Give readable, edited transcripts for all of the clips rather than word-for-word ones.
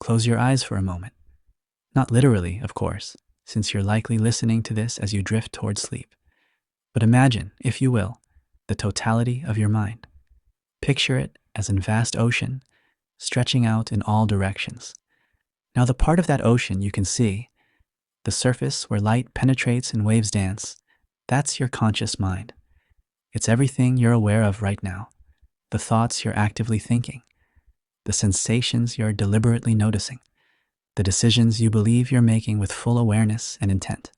close your eyes for a moment. Not literally, of course, since you're likely listening to this as you drift towards sleep. But imagine, if you will, the totality of your mind. Picture it as a vast ocean, stretching out in all directions. Now, the part of that ocean you can see, the surface where light penetrates and waves dance, that's your conscious mind. It's everything you're aware of right now, the thoughts you're actively thinking, the sensations you're deliberately noticing, the decisions you believe you're making with full awareness and intent.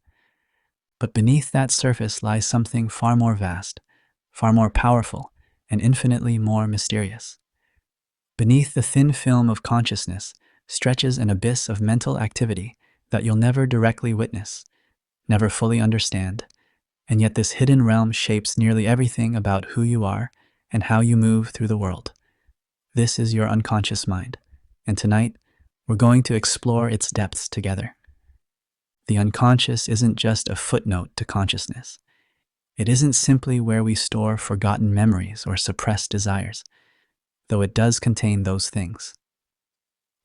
But beneath that surface lies something far more vast, far more powerful, and infinitely more mysterious. Beneath the thin film of consciousness stretches an abyss of mental activity that you'll never directly witness, never fully understand, and yet this hidden realm shapes nearly everything about who you are and how you move through the world. This is your unconscious mind, and tonight we're going to explore its depths together. The unconscious isn't just a footnote to consciousness. It isn't simply where we store forgotten memories or suppressed desires, though it does contain those things.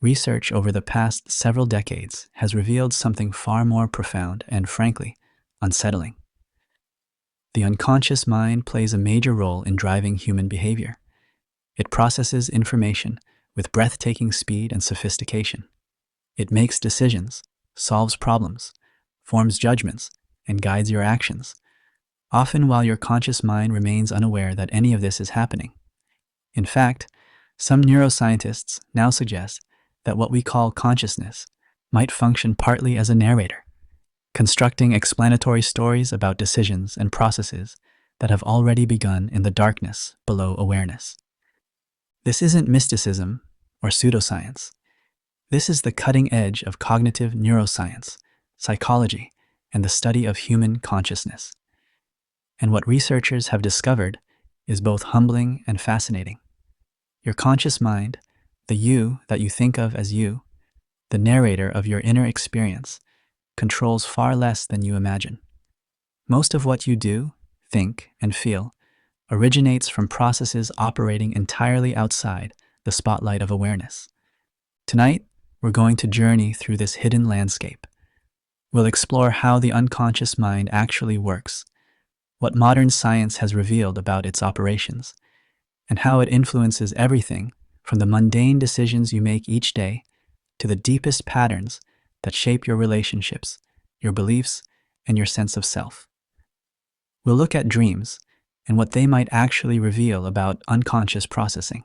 Research over the past several decades has revealed something far more profound and, frankly, unsettling. The unconscious mind plays a major role in driving human behavior. It processes information with breathtaking speed and sophistication. It makes decisions, solves problems, forms judgments, and guides your actions, often while your conscious mind remains unaware that any of this is happening. In fact, some neuroscientists now suggest that what we call consciousness might function partly as a narrator, constructing explanatory stories about decisions and processes that have already begun in the darkness below awareness. This isn't mysticism or pseudoscience. This is the cutting edge of cognitive neuroscience, psychology, and the study of human consciousness. And what researchers have discovered is both humbling and fascinating. Your conscious mind, the you that you think of as you, the narrator of your inner experience, controls far less than you imagine. Most of what you do, think, and feel originates from processes operating entirely outside the spotlight of awareness. Tonight, we're going to journey through this hidden landscape. We'll explore how the unconscious mind actually works, what modern science has revealed about its operations, and how it influences everything from the mundane decisions you make each day to the deepest patterns that shape your relationships, your beliefs, and your sense of self. We'll look at dreams and what they might actually reveal about unconscious processing.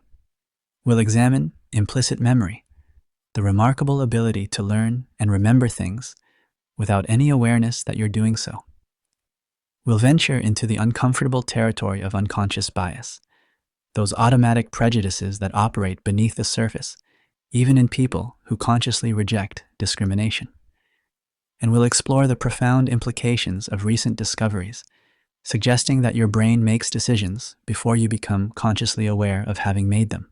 We'll examine implicit memory, the remarkable ability to learn and remember things without any awareness that you're doing so. We'll venture into the uncomfortable territory of unconscious bias, those automatic prejudices that operate beneath the surface, even in people who consciously reject discrimination. And we'll explore the profound implications of recent discoveries, suggesting that your brain makes decisions before you become consciously aware of having made them.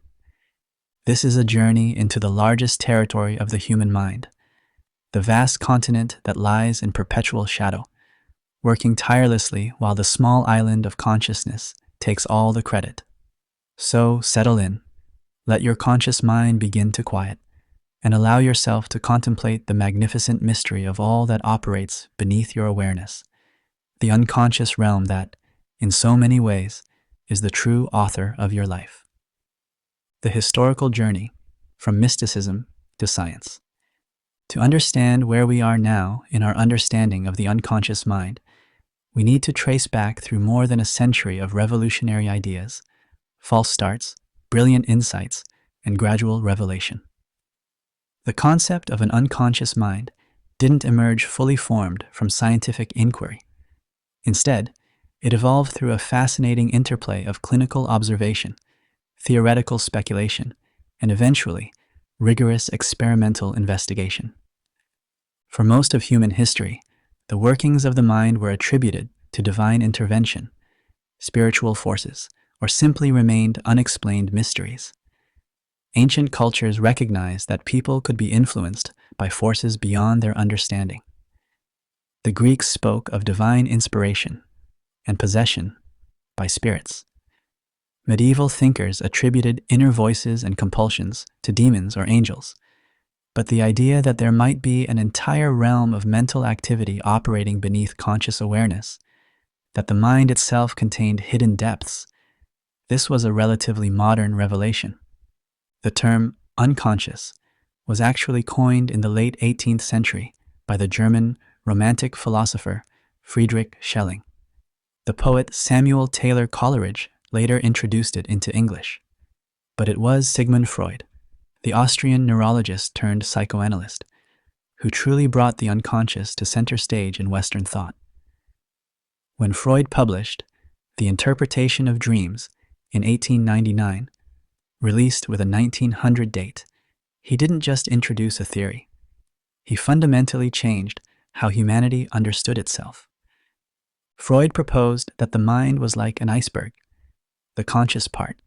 This is a journey into the largest territory of the human mind, the vast continent that lies in perpetual shadow, working tirelessly while the small island of consciousness takes all the credit. So settle in, let your conscious mind begin to quiet, and allow yourself to contemplate the magnificent mystery of all that operates beneath your awareness, the unconscious realm that, in so many ways, is the true author of your life. The historical journey from mysticism to science. To understand where we are now in our understanding of the unconscious mind, we need to trace back through more than a century of revolutionary ideas, false starts, brilliant insights, and gradual revelation. The concept of an unconscious mind didn't emerge fully formed from scientific inquiry. Instead, it evolved through a fascinating interplay of clinical observation, theoretical speculation, and eventually, rigorous experimental investigation. For most of human history, the workings of the mind were attributed to divine intervention, spiritual forces, or simply remained unexplained mysteries. Ancient cultures recognized that people could be influenced by forces beyond their understanding. The Greeks spoke of divine inspiration and possession by spirits. Medieval thinkers attributed inner voices and compulsions to demons or angels, but the idea that there might be an entire realm of mental activity operating beneath conscious awareness, that the mind itself contained hidden depths, this was a relatively modern revelation. The term unconscious was actually coined in the late 18th century by the German Romantic philosopher Friedrich Schelling. The poet Samuel Taylor Coleridge later introduced it into English. But it was Sigmund Freud, the Austrian neurologist turned psychoanalyst, who truly brought the unconscious to center stage in Western thought. When Freud published The Interpretation of Dreams in 1899, released with a 1900 date, he didn't just introduce a theory. He fundamentally changed how humanity understood itself. Freud proposed that the mind was like an iceberg. The conscious part,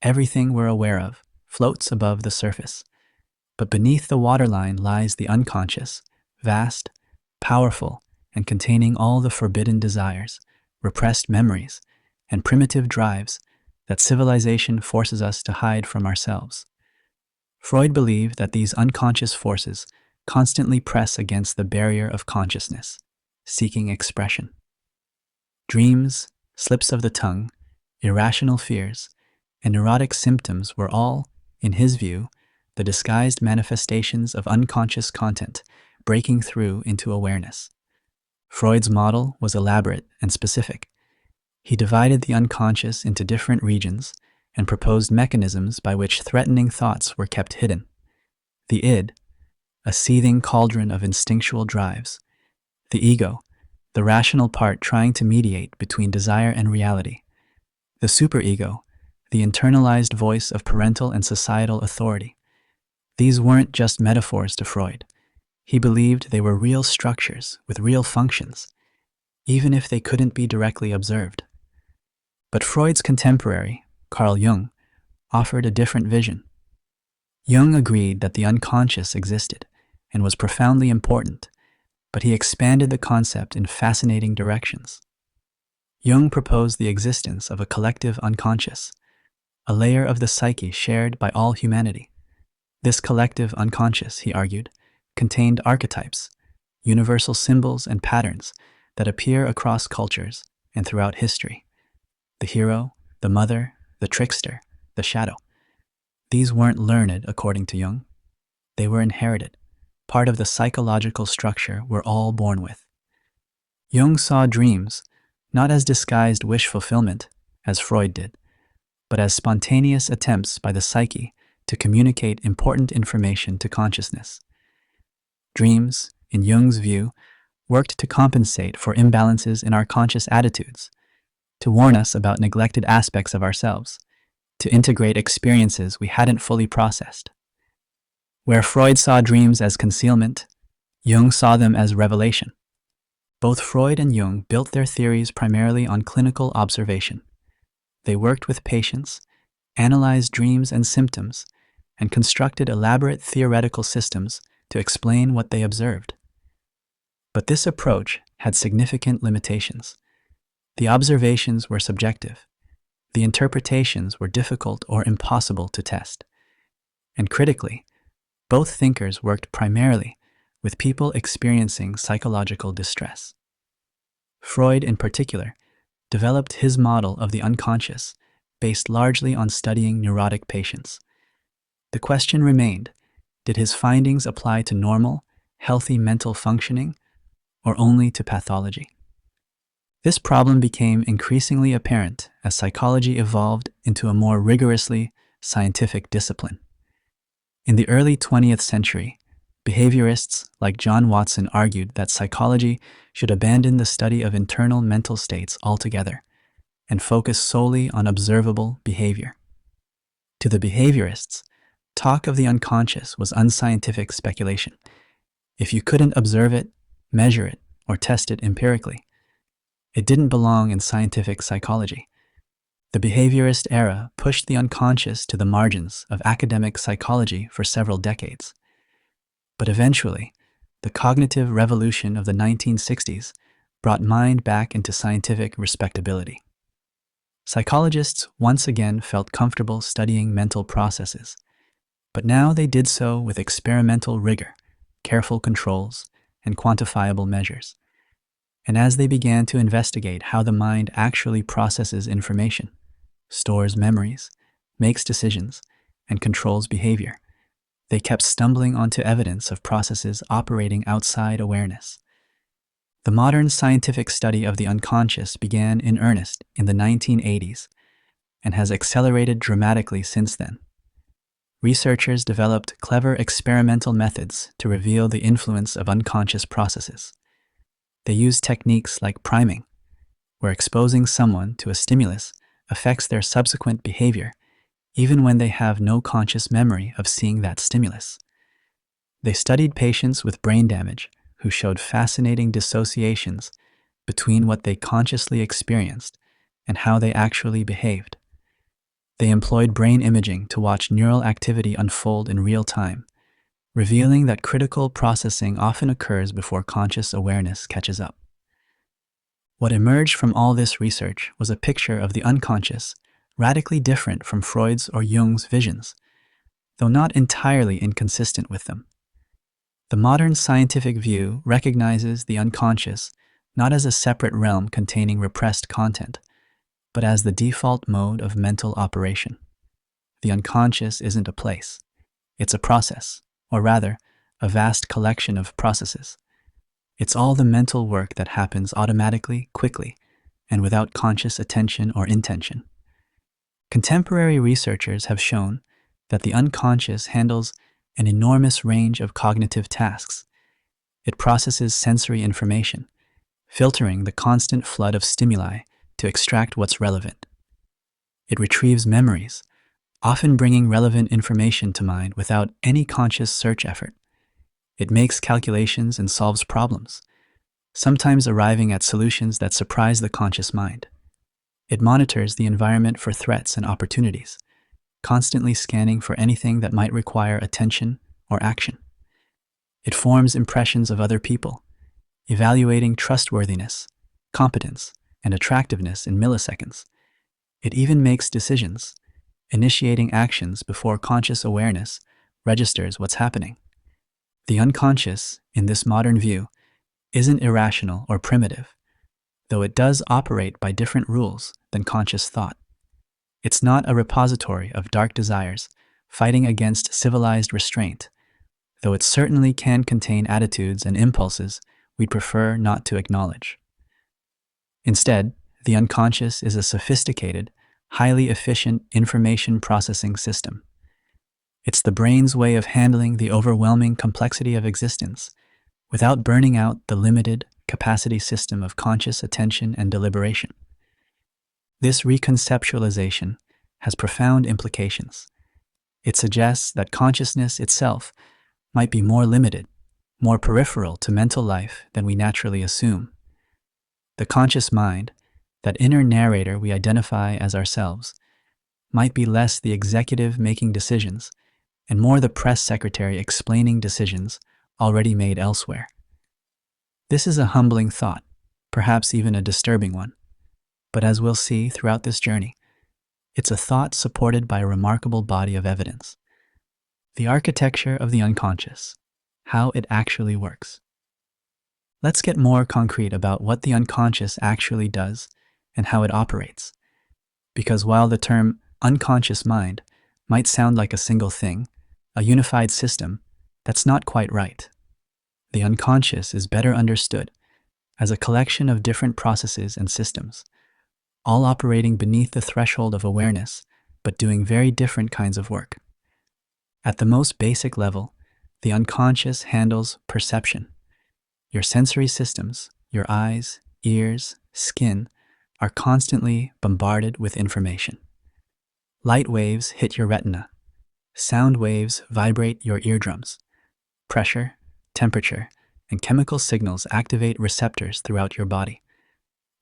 everything we're aware of, floats above the surface. But beneath the waterline lies the unconscious, vast, powerful, and containing all the forbidden desires, repressed memories, and primitive drives that civilization forces us to hide from ourselves. Freud believed that these unconscious forces constantly press against the barrier of consciousness, seeking expression. Dreams, slips of the tongue, irrational fears, and neurotic symptoms were all, in his view, the disguised manifestations of unconscious content breaking through into awareness. Freud's model was elaborate and specific. He divided the unconscious into different regions and proposed mechanisms by which threatening thoughts were kept hidden. The id, a seething cauldron of instinctual drives. The ego, the rational part trying to mediate between desire and reality. The superego, the internalized voice of parental and societal authority. These weren't just metaphors to Freud. He believed they were real structures with real functions, even if they couldn't be directly observed. But Freud's contemporary, Carl Jung, offered a different vision. Jung agreed that the unconscious existed and was profoundly important, but he expanded the concept in fascinating directions. Jung proposed the existence of a collective unconscious, a layer of the psyche shared by all humanity. This collective unconscious, he argued, contained archetypes, universal symbols and patterns that appear across cultures and throughout history. The hero, the mother, the trickster, the shadow. These weren't learned, according to Jung. They were inherited, part of the psychological structure we're all born with. Jung saw dreams not as disguised wish fulfillment, as Freud did, but as spontaneous attempts by the psyche to communicate important information to consciousness. Dreams, in Jung's view, worked to compensate for imbalances in our conscious attitudes, to warn us about neglected aspects of ourselves, to integrate experiences we hadn't fully processed. Where Freud saw dreams as concealment, Jung saw them as revelation. Both Freud and Jung built their theories primarily on clinical observation. They worked with patients, analyzed dreams and symptoms, and constructed elaborate theoretical systems to explain what they observed. But this approach had significant limitations. The observations were subjective. The interpretations were difficult or impossible to test. And critically, both thinkers worked primarily with people experiencing psychological distress. Freud, in particular, developed his model of the unconscious based largely on studying neurotic patients. The question remained, did his findings apply to normal, healthy mental functioning, or only to pathology? This problem became increasingly apparent as psychology evolved into a more rigorously scientific discipline. In the early 20th century, behaviorists like John Watson argued that psychology should abandon the study of internal mental states altogether and focus solely on observable behavior. To the behaviorists, talk of the unconscious was unscientific speculation. If you couldn't observe it, measure it, or test it empirically, it didn't belong in scientific psychology. The behaviorist era pushed the unconscious to the margins of academic psychology for several decades. But eventually, the cognitive revolution of the 1960s brought mind back into scientific respectability. Psychologists once again felt comfortable studying mental processes, But now they did so with experimental rigor, careful controls, and quantifiable measures. And as they began to investigate how the mind actually processes information, stores memories, makes decisions, and controls behavior, they kept stumbling onto evidence of processes operating outside awareness. The modern scientific study of the unconscious began in earnest in the 1980s and has accelerated dramatically since then. Researchers developed clever experimental methods to reveal the influence of unconscious processes. They use techniques like priming, where exposing someone to a stimulus affects their subsequent behavior, even when they have no conscious memory of seeing that stimulus. They studied patients with brain damage who showed fascinating dissociations between what they consciously experienced and how they actually behaved. They employed brain imaging to watch neural activity unfold in real time, revealing that critical processing often occurs before conscious awareness catches up. What emerged from all this research was a picture of the unconscious, radically different from Freud's or Jung's visions, though not entirely inconsistent with them. The modern scientific view recognizes the unconscious not as a separate realm containing repressed content, but as the default mode of mental operation. The unconscious isn't a place, it's a process, or rather, a vast collection of processes. It's all the mental work that happens automatically, quickly, and without conscious attention or intention. Contemporary researchers have shown that the unconscious handles an enormous range of cognitive tasks. It processes sensory information, filtering the constant flood of stimuli to extract what's relevant. It retrieves memories, often bringing relevant information to mind without any conscious search effort. It makes calculations and solves problems, sometimes arriving at solutions that surprise the conscious mind. It monitors the environment for threats and opportunities, constantly scanning for anything that might require attention or action. It forms impressions of other people, evaluating trustworthiness, competence, and attractiveness in milliseconds. It even makes decisions, initiating actions before conscious awareness registers what's happening. The unconscious, in this modern view, isn't irrational or primitive, though it does operate by different rules than conscious thought. It's not a repository of dark desires fighting against civilized restraint, though it certainly can contain attitudes and impulses we'd prefer not to acknowledge. Instead, the unconscious is a sophisticated, highly efficient information processing system. It's the brain's way of handling the overwhelming complexity of existence without burning out the limited capacity system of conscious attention and deliberation. This reconceptualization has profound implications. It suggests that consciousness itself might be more limited, more peripheral to mental life than we naturally assume. The conscious mind, that inner narrator we identify as ourselves, might be less the executive making decisions and more the press secretary explaining decisions already made elsewhere. This is a humbling thought, perhaps even a disturbing one, but as we'll see throughout this journey, it's a thought supported by a remarkable body of evidence. The architecture of the unconscious, how it actually works. Let's get more concrete about what the unconscious actually does and how it operates, because while the term unconscious mind might sound like a single thing, a unified system, that's not quite right. The unconscious is better understood as a collection of different processes and systems, all operating beneath the threshold of awareness, but doing very different kinds of work. At the most basic level, the unconscious handles perception. Your sensory systems, your eyes, ears, skin, are constantly bombarded with information. Light waves hit your retina. Sound waves vibrate your eardrums. Pressure, temperature, and chemical signals activate receptors throughout your body.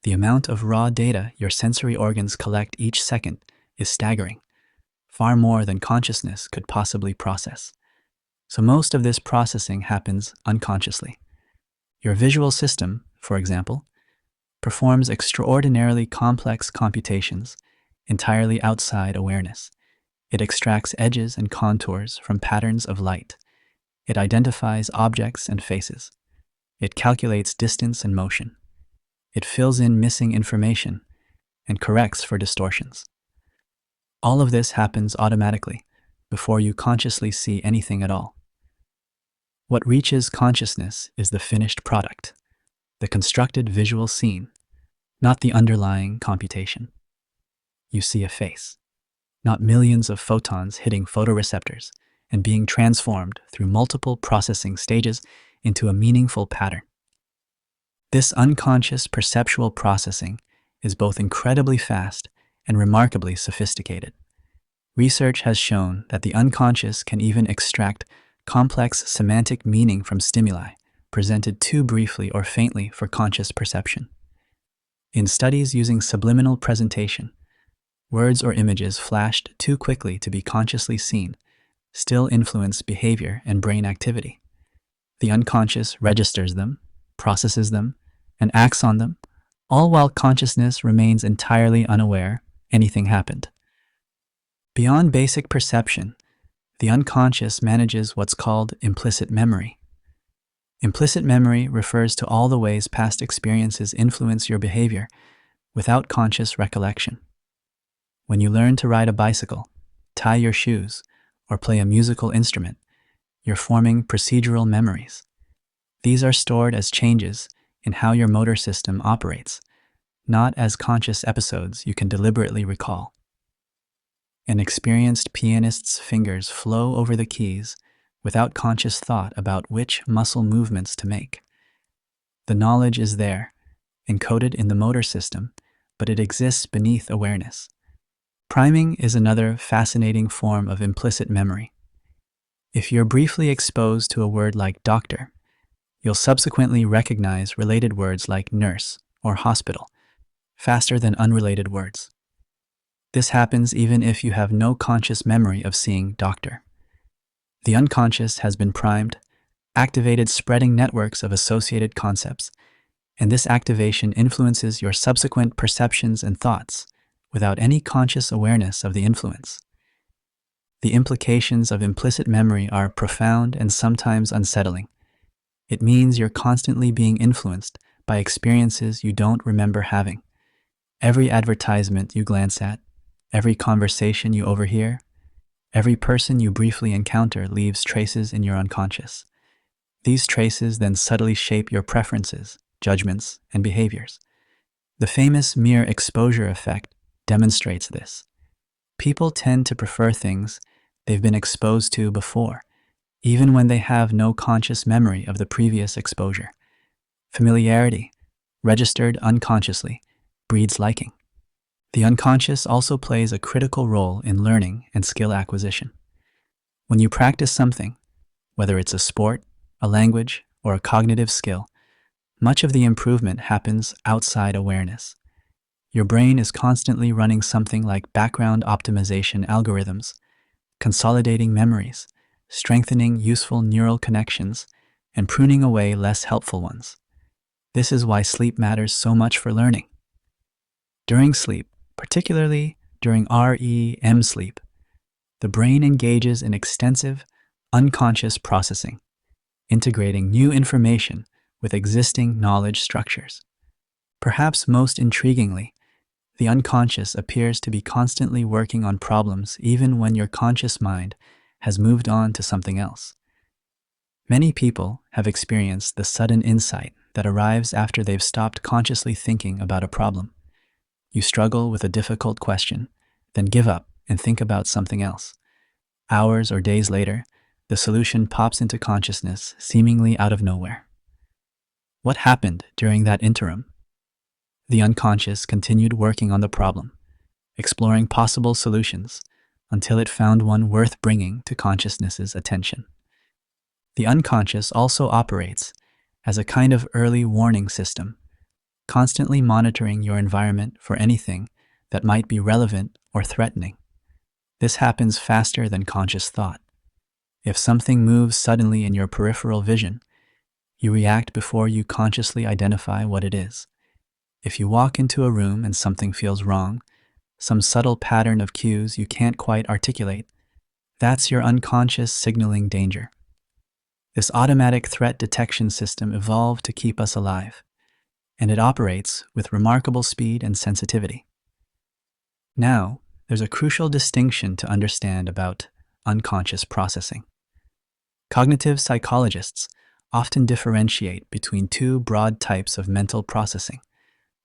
The amount of raw data your sensory organs collect each second is staggering, far more than consciousness could possibly process. So most of this processing happens unconsciously. Your visual system, for example, performs extraordinarily complex computations entirely outside awareness. It extracts edges and contours from patterns of light. It identifies objects and faces. It calculates distance and motion. It fills in missing information and corrects for distortions. All of this happens automatically before you consciously see anything at all. What reaches consciousness is the finished product, the constructed visual scene, not the underlying computation. You see a face, not millions of photons hitting photoreceptors and being transformed through multiple processing stages into a meaningful pattern. This unconscious perceptual processing is both incredibly fast and remarkably sophisticated. Research has shown that the unconscious can even extract complex semantic meaning from stimuli presented too briefly or faintly for conscious perception. In studies using subliminal presentation, words or images flashed too quickly to be consciously seen still influence behavior and brain activity. The unconscious registers them, processes them, and acts on them, all while consciousness remains entirely unaware anything happened. Beyond basic perception, the unconscious manages what's called implicit memory. Implicit memory refers to all the ways past experiences influence your behavior without conscious recollection. When you learn to ride a bicycle, tie your shoes, or play a musical instrument, you're forming procedural memories. These are stored as changes in how your motor system operates, not as conscious episodes you can deliberately recall. An experienced pianist's fingers flow over the keys without conscious thought about which muscle movements to make. The knowledge is there, encoded in the motor system, but it exists beneath awareness. Priming is another fascinating form of implicit memory. If you're briefly exposed to a word like doctor, you'll subsequently recognize related words like nurse or hospital faster than unrelated words. This happens even if you have no conscious memory of seeing doctor. The unconscious has been primed, activated spreading networks of associated concepts, and this activation influences your subsequent perceptions and thoughts without any conscious awareness of the influence. The implications of implicit memory are profound and sometimes unsettling. It means you're constantly being influenced by experiences you don't remember having. Every advertisement you glance at, every conversation you overhear, every person you briefly encounter leaves traces in your unconscious. These traces then subtly shape your preferences, judgments, and behaviors. The famous mere exposure effect demonstrates this. People tend to prefer things they've been exposed to before, even when they have no conscious memory of the previous exposure. Familiarity, registered unconsciously, breeds liking. The unconscious also plays a critical role in learning and skill acquisition. When you practice something, whether it's a sport, a language, or a cognitive skill, much of the improvement happens outside awareness. Your brain is constantly running something like background optimization algorithms, consolidating memories, strengthening useful neural connections, and pruning away less helpful ones. This is why sleep matters so much for learning. During sleep, particularly during REM sleep, the brain engages in extensive, unconscious processing, integrating new information with existing knowledge structures. Perhaps most intriguingly, the unconscious appears to be constantly working on problems even when your conscious mind has moved on to something else. Many people have experienced the sudden insight that arrives after they've stopped consciously thinking about a problem. You struggle with a difficult question, then give up and think about something else. Hours or days later, the solution pops into consciousness seemingly out of nowhere. What happened during that interim? The unconscious continued working on the problem, exploring possible solutions until it found one worth bringing to consciousness's attention. The unconscious also operates as a kind of early warning system, constantly monitoring your environment for anything that might be relevant or threatening. This happens faster than conscious thought. If something moves suddenly in your peripheral vision, you react before you consciously identify what it is. If you walk into a room and something feels wrong, some subtle pattern of cues you can't quite articulate That's your unconscious signaling danger. This automatic threat detection system evolved to keep us alive, and it operates with remarkable speed and sensitivity. Now, there's a crucial distinction to understand about unconscious processing. Cognitive psychologists often differentiate between two broad types of mental processing,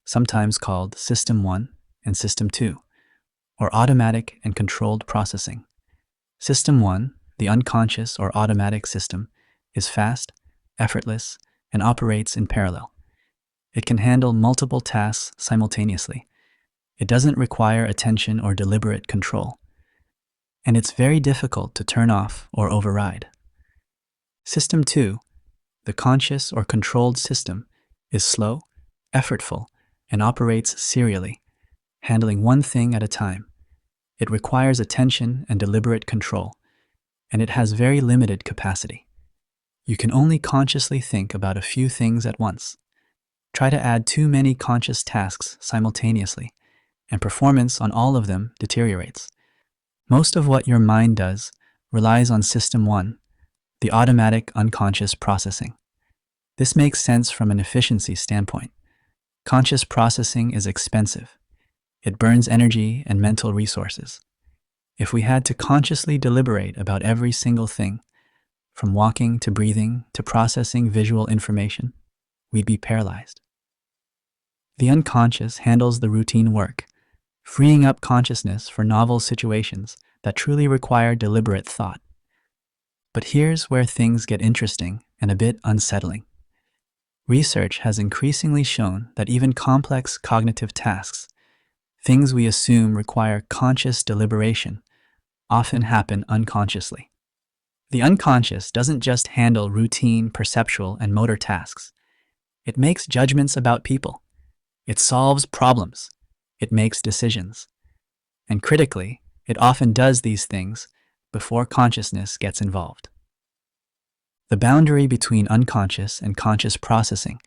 sometimes called System 1 and System 2, or automatic and controlled processing. System 1, the unconscious or automatic system, is fast, effortless, and operates in parallel. It can handle multiple tasks simultaneously. It doesn't require attention or deliberate control, and it's very difficult to turn off or override. System 2, the conscious or controlled system, is slow, effortful, and operates serially, handling one thing at a time. It requires attention and deliberate control, and it has very limited capacity. You can only consciously think about a few things at once. Try to add too many conscious tasks simultaneously, and performance on all of them deteriorates. Most of what your mind does relies on System 1, the automatic unconscious processing. This makes sense from an efficiency standpoint. Conscious processing is expensive. It burns energy and mental resources. If we had to consciously deliberate about every single thing, from walking to breathing to processing visual information, we'd be paralyzed. The unconscious handles the routine work, freeing up consciousness for novel situations that truly require deliberate thought. But here's where things get interesting and a bit unsettling. Research has increasingly shown that even complex cognitive tasks, things we assume require conscious deliberation, often happen unconsciously. The unconscious doesn't just handle routine perceptual and motor tasks. It makes judgments about people. It solves problems. It makes decisions. And critically, it often does these things before consciousness gets involved. The boundary between unconscious and conscious processing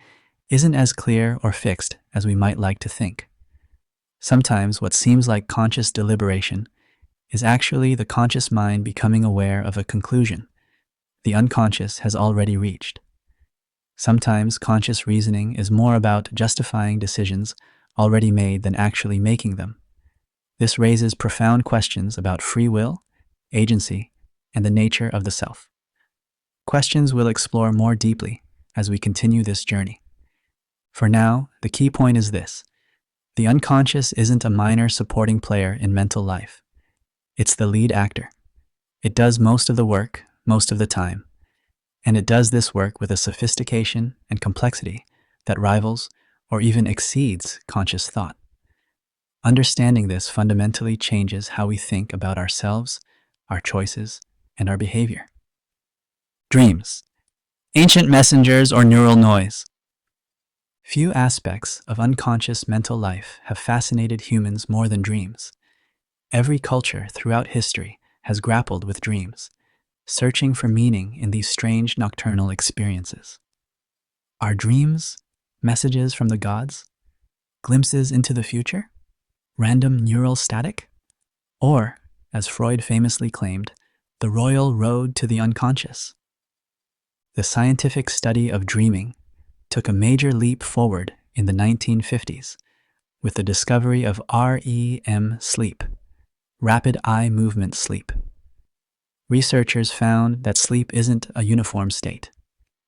isn't as clear or fixed as we might like to think. Sometimes what seems like conscious deliberation is actually the conscious mind becoming aware of a conclusion the unconscious has already reached. Sometimes conscious reasoning is more about justifying decisions already made than actually making them. This raises profound questions about free will, agency, and the nature of the self. Questions we'll explore more deeply as we continue this journey. For now, the key point is this: the unconscious isn't a minor supporting player in mental life. It's the lead actor. It does most of the work, most of the time, and it does this work with a sophistication and complexity that rivals or even exceeds conscious thought. Understanding this fundamentally changes how we think about ourselves, our choices, and our behavior. Dreams, ancient messengers or neural noise. Few aspects of unconscious mental life have fascinated humans more than dreams. Every culture throughout history has grappled with dreams, searching for meaning in these strange nocturnal experiences. Are dreams messages from the gods? Glimpses into the future? Random neural static? Or, as Freud famously claimed, the royal road to the unconscious? The scientific study of dreaming took a major leap forward in the 1950s with the discovery of REM sleep, rapid eye movement sleep. Researchers found that sleep isn't a uniform state.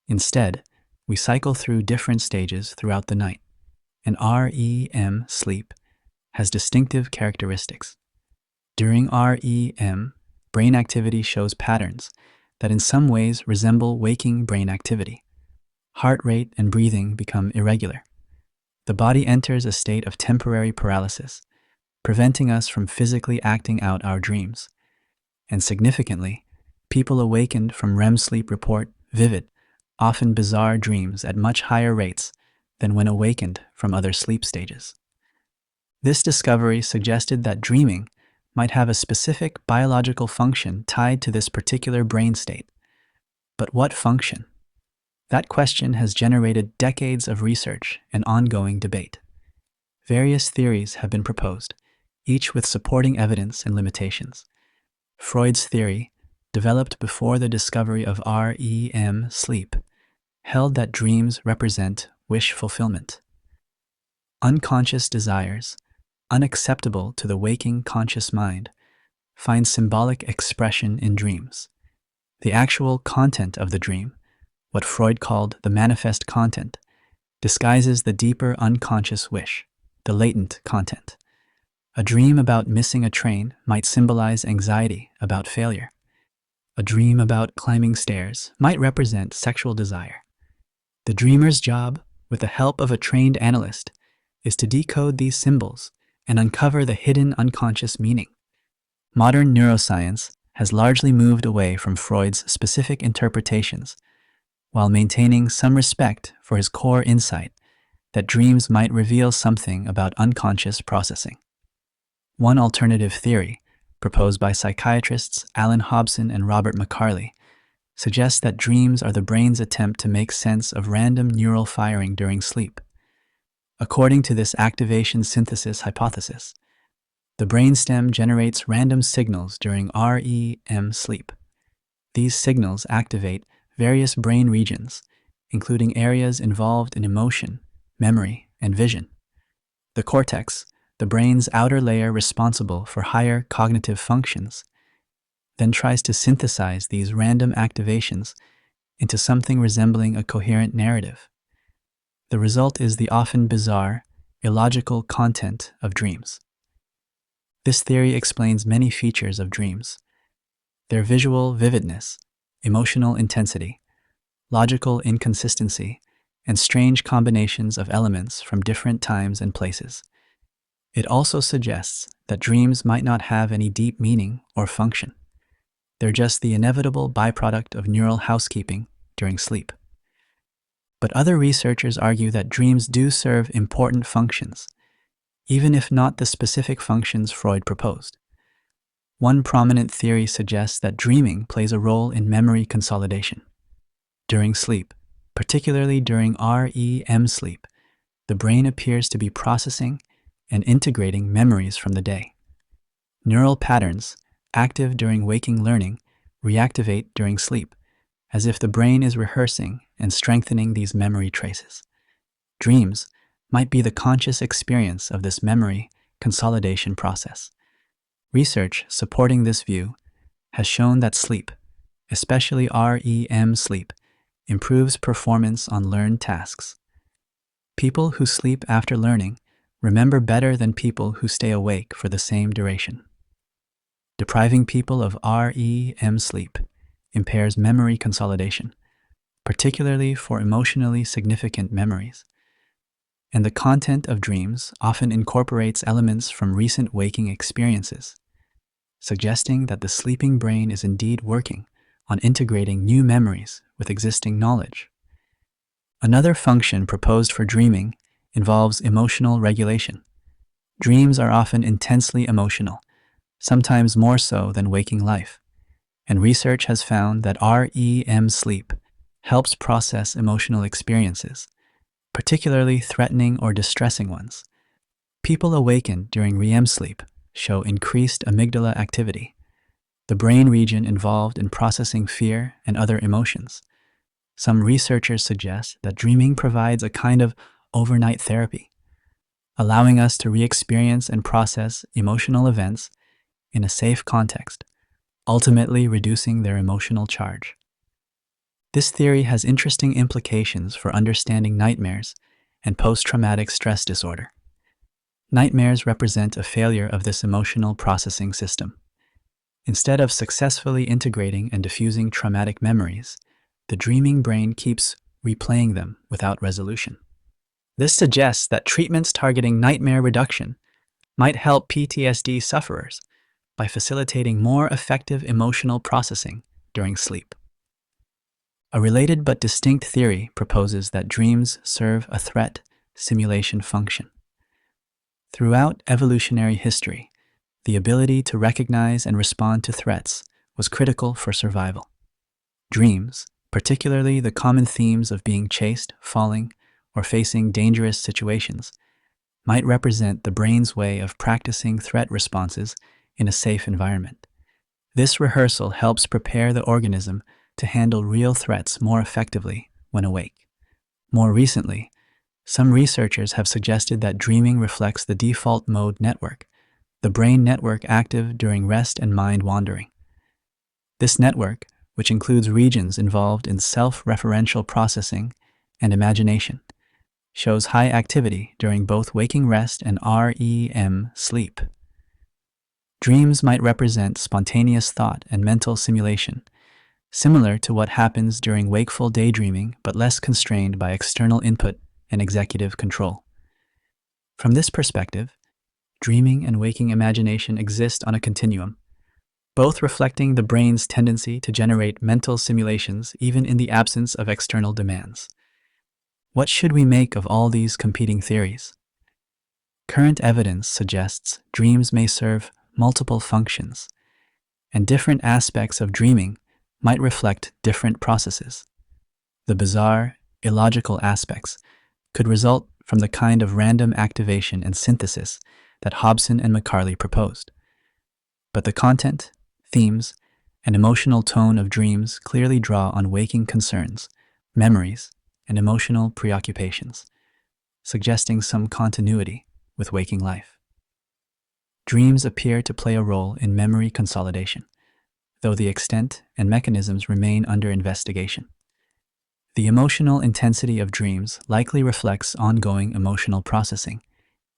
Instead, we cycle through different stages throughout the night, and REM sleep has distinctive characteristics. During REM, brain activity shows patterns that in some ways resemble waking brain activity. Heart rate and breathing become irregular. The body enters a state of temporary paralysis, preventing us from physically acting out our dreams. And significantly, people awakened from REM sleep report vivid, often bizarre dreams at much higher rates than when awakened from other sleep stages. This discovery suggested that dreaming might have a specific biological function tied to this particular brain state. But what function? That question has generated decades of research and ongoing debate. Various theories have been proposed, each with supporting evidence and limitations. Freud's theory, developed before the discovery of REM sleep, held that dreams represent wish fulfillment. Unconscious desires, unacceptable to the waking conscious mind, find symbolic expression in dreams. The actual content of the dream, what Freud called the manifest content, disguises the deeper unconscious wish, the latent content. A dream about missing a train might symbolize anxiety about failure. A dream about climbing stairs might represent sexual desire. The dreamer's job, with the help of a trained analyst, is to decode these symbols and uncover the hidden unconscious meaning. Modern neuroscience has largely moved away from Freud's specific interpretations, while maintaining some respect for his core insight that dreams might reveal something about unconscious processing. One alternative theory, proposed by psychiatrists Alan Hobson and Robert McCarley, suggests that dreams are the brain's attempt to make sense of random neural firing during sleep. According to this activation synthesis hypothesis, the brainstem generates random signals during REM sleep. These signals activate various brain regions, including areas involved in emotion, memory, and vision. The cortex, the brain's outer layer responsible for higher cognitive functions, then tries to synthesize these random activations into something resembling a coherent narrative. The result is the often bizarre, illogical content of dreams. This theory explains many features of dreams: their visual vividness, emotional intensity, logical inconsistency, and strange combinations of elements from different times and places. It also suggests that dreams might not have any deep meaning or function. They're just the inevitable byproduct of neural housekeeping during sleep. But other researchers argue that dreams do serve important functions, even if not the specific functions Freud proposed. One prominent theory suggests that dreaming plays a role in memory consolidation. During sleep, particularly during REM sleep, the brain appears to be processing and integrating memories from the day. Neural patterns, active during waking learning, reactivate during sleep, as if the brain is rehearsing and strengthening these memory traces. Dreams might be the conscious experience of this memory consolidation process. Research supporting this view has shown that sleep, especially REM sleep, improves performance on learned tasks. People who sleep after learning remember better than people who stay awake for the same duration. Depriving people of REM sleep impairs memory consolidation, particularly for emotionally significant memories. And the content of dreams often incorporates elements from recent waking experiences, suggesting that the sleeping brain is indeed working on integrating new memories with existing knowledge. Another function proposed for dreaming involves emotional regulation. Dreams are often intensely emotional, sometimes more so than waking life, and research has found that REM sleep helps process emotional experiences, particularly threatening or distressing ones. People awakened during REM sleep show increased amygdala activity, the brain region involved in processing fear and other emotions. Some researchers suggest that dreaming provides a kind of overnight therapy, allowing us to re-experience and process emotional events in a safe context, ultimately reducing their emotional charge. This theory has interesting implications for understanding nightmares and post-traumatic stress disorder. Nightmares represent a failure of this emotional processing system. Instead of successfully integrating and diffusing traumatic memories, the dreaming brain keeps replaying them without resolution. This suggests that treatments targeting nightmare reduction might help PTSD sufferers by facilitating more effective emotional processing during sleep. A related but distinct theory proposes that dreams serve a threat simulation function. Throughout evolutionary history, the ability to recognize and respond to threats was critical for survival. Dreams, particularly the common themes of being chased, falling, or facing dangerous situations, might represent the brain's way of practicing threat responses in a safe environment. This rehearsal helps prepare the organism to handle real threats more effectively when awake. More recently, some researchers have suggested that dreaming reflects the default mode network, the brain network active during rest and mind wandering. This network, which includes regions involved in self-referential processing and imagination, shows high activity during both waking rest and REM sleep. Dreams might represent spontaneous thought and mental simulation, similar to what happens during wakeful daydreaming but less constrained by external input and executive control. From this perspective, dreaming and waking imagination exist on a continuum, both reflecting the brain's tendency to generate mental simulations even in the absence of external demands. What should we make of all these competing theories? Current evidence suggests dreams may serve multiple functions, and different aspects of dreaming might reflect different processes. The bizarre, illogical aspects could result from the kind of random activation and synthesis that Hobson and McCarley proposed. But the content, themes, and emotional tone of dreams clearly draw on waking concerns, memories, and emotional preoccupations, suggesting some continuity with waking life. Dreams appear to play a role in memory consolidation, though the extent and mechanisms remain under investigation. The emotional intensity of dreams likely reflects ongoing emotional processing,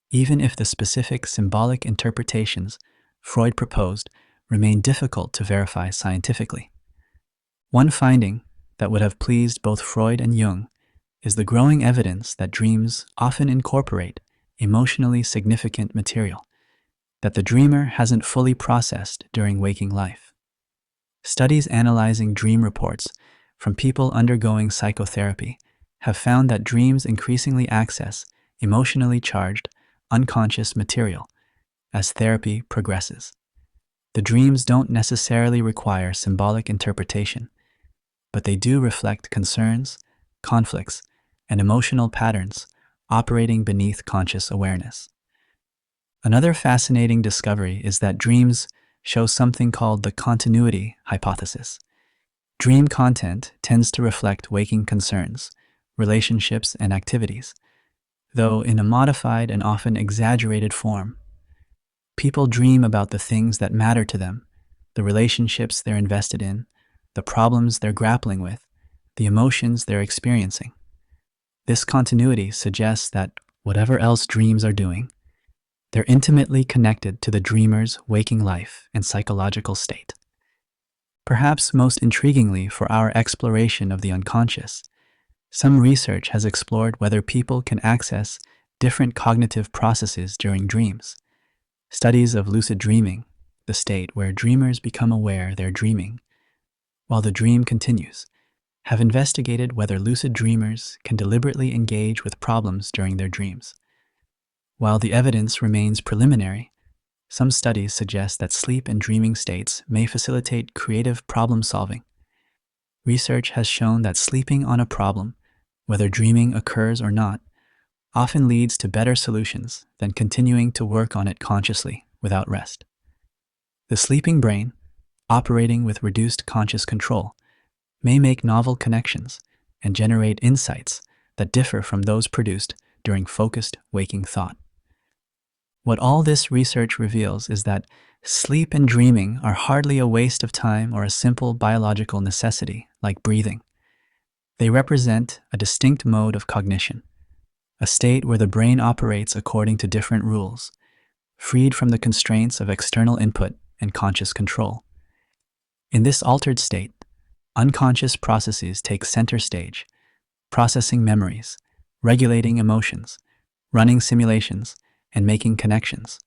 even if the specific symbolic interpretations Freud proposed remain difficult to verify scientifically. One finding that would have pleased both Freud and Jung is the growing evidence that dreams often incorporate emotionally significant material that the dreamer hasn't fully processed during waking life. Studies analyzing dream reports from people undergoing psychotherapy have found that dreams increasingly access emotionally charged, unconscious material as therapy progresses. The dreams don't necessarily require symbolic interpretation, but they do reflect concerns, conflicts, and emotional patterns operating beneath conscious awareness. Another fascinating discovery is that dreams show something called the continuity hypothesis. Dream content tends to reflect waking concerns, relationships, and activities, though in a modified and often exaggerated form. People dream about the things that matter to them, the relationships they're invested in, the problems they're grappling with, the emotions they're experiencing. This continuity suggests that whatever else dreams are doing, they're intimately connected to the dreamer's waking life and psychological state. Perhaps most intriguingly for our exploration of the unconscious, some research has explored whether people can access different cognitive processes during dreams. Studies of lucid dreaming, the state where dreamers become aware they're dreaming while the dream continues, have investigated whether lucid dreamers can deliberately engage with problems during their dreams. While the evidence remains preliminary, some studies suggest that sleep and dreaming states may facilitate creative problem solving. Research has shown that sleeping on a problem, whether dreaming occurs or not, often leads to better solutions than continuing to work on it consciously without rest. The sleeping brain, operating with reduced conscious control, may make novel connections and generate insights that differ from those produced during focused waking thought. What all this research reveals is that sleep and dreaming are hardly a waste of time or a simple biological necessity like breathing. They represent a distinct mode of cognition, a state where the brain operates according to different rules, freed from the constraints of external input and conscious control. In this altered state, unconscious processes take center stage, processing memories, regulating emotions, running simulations, and making connections.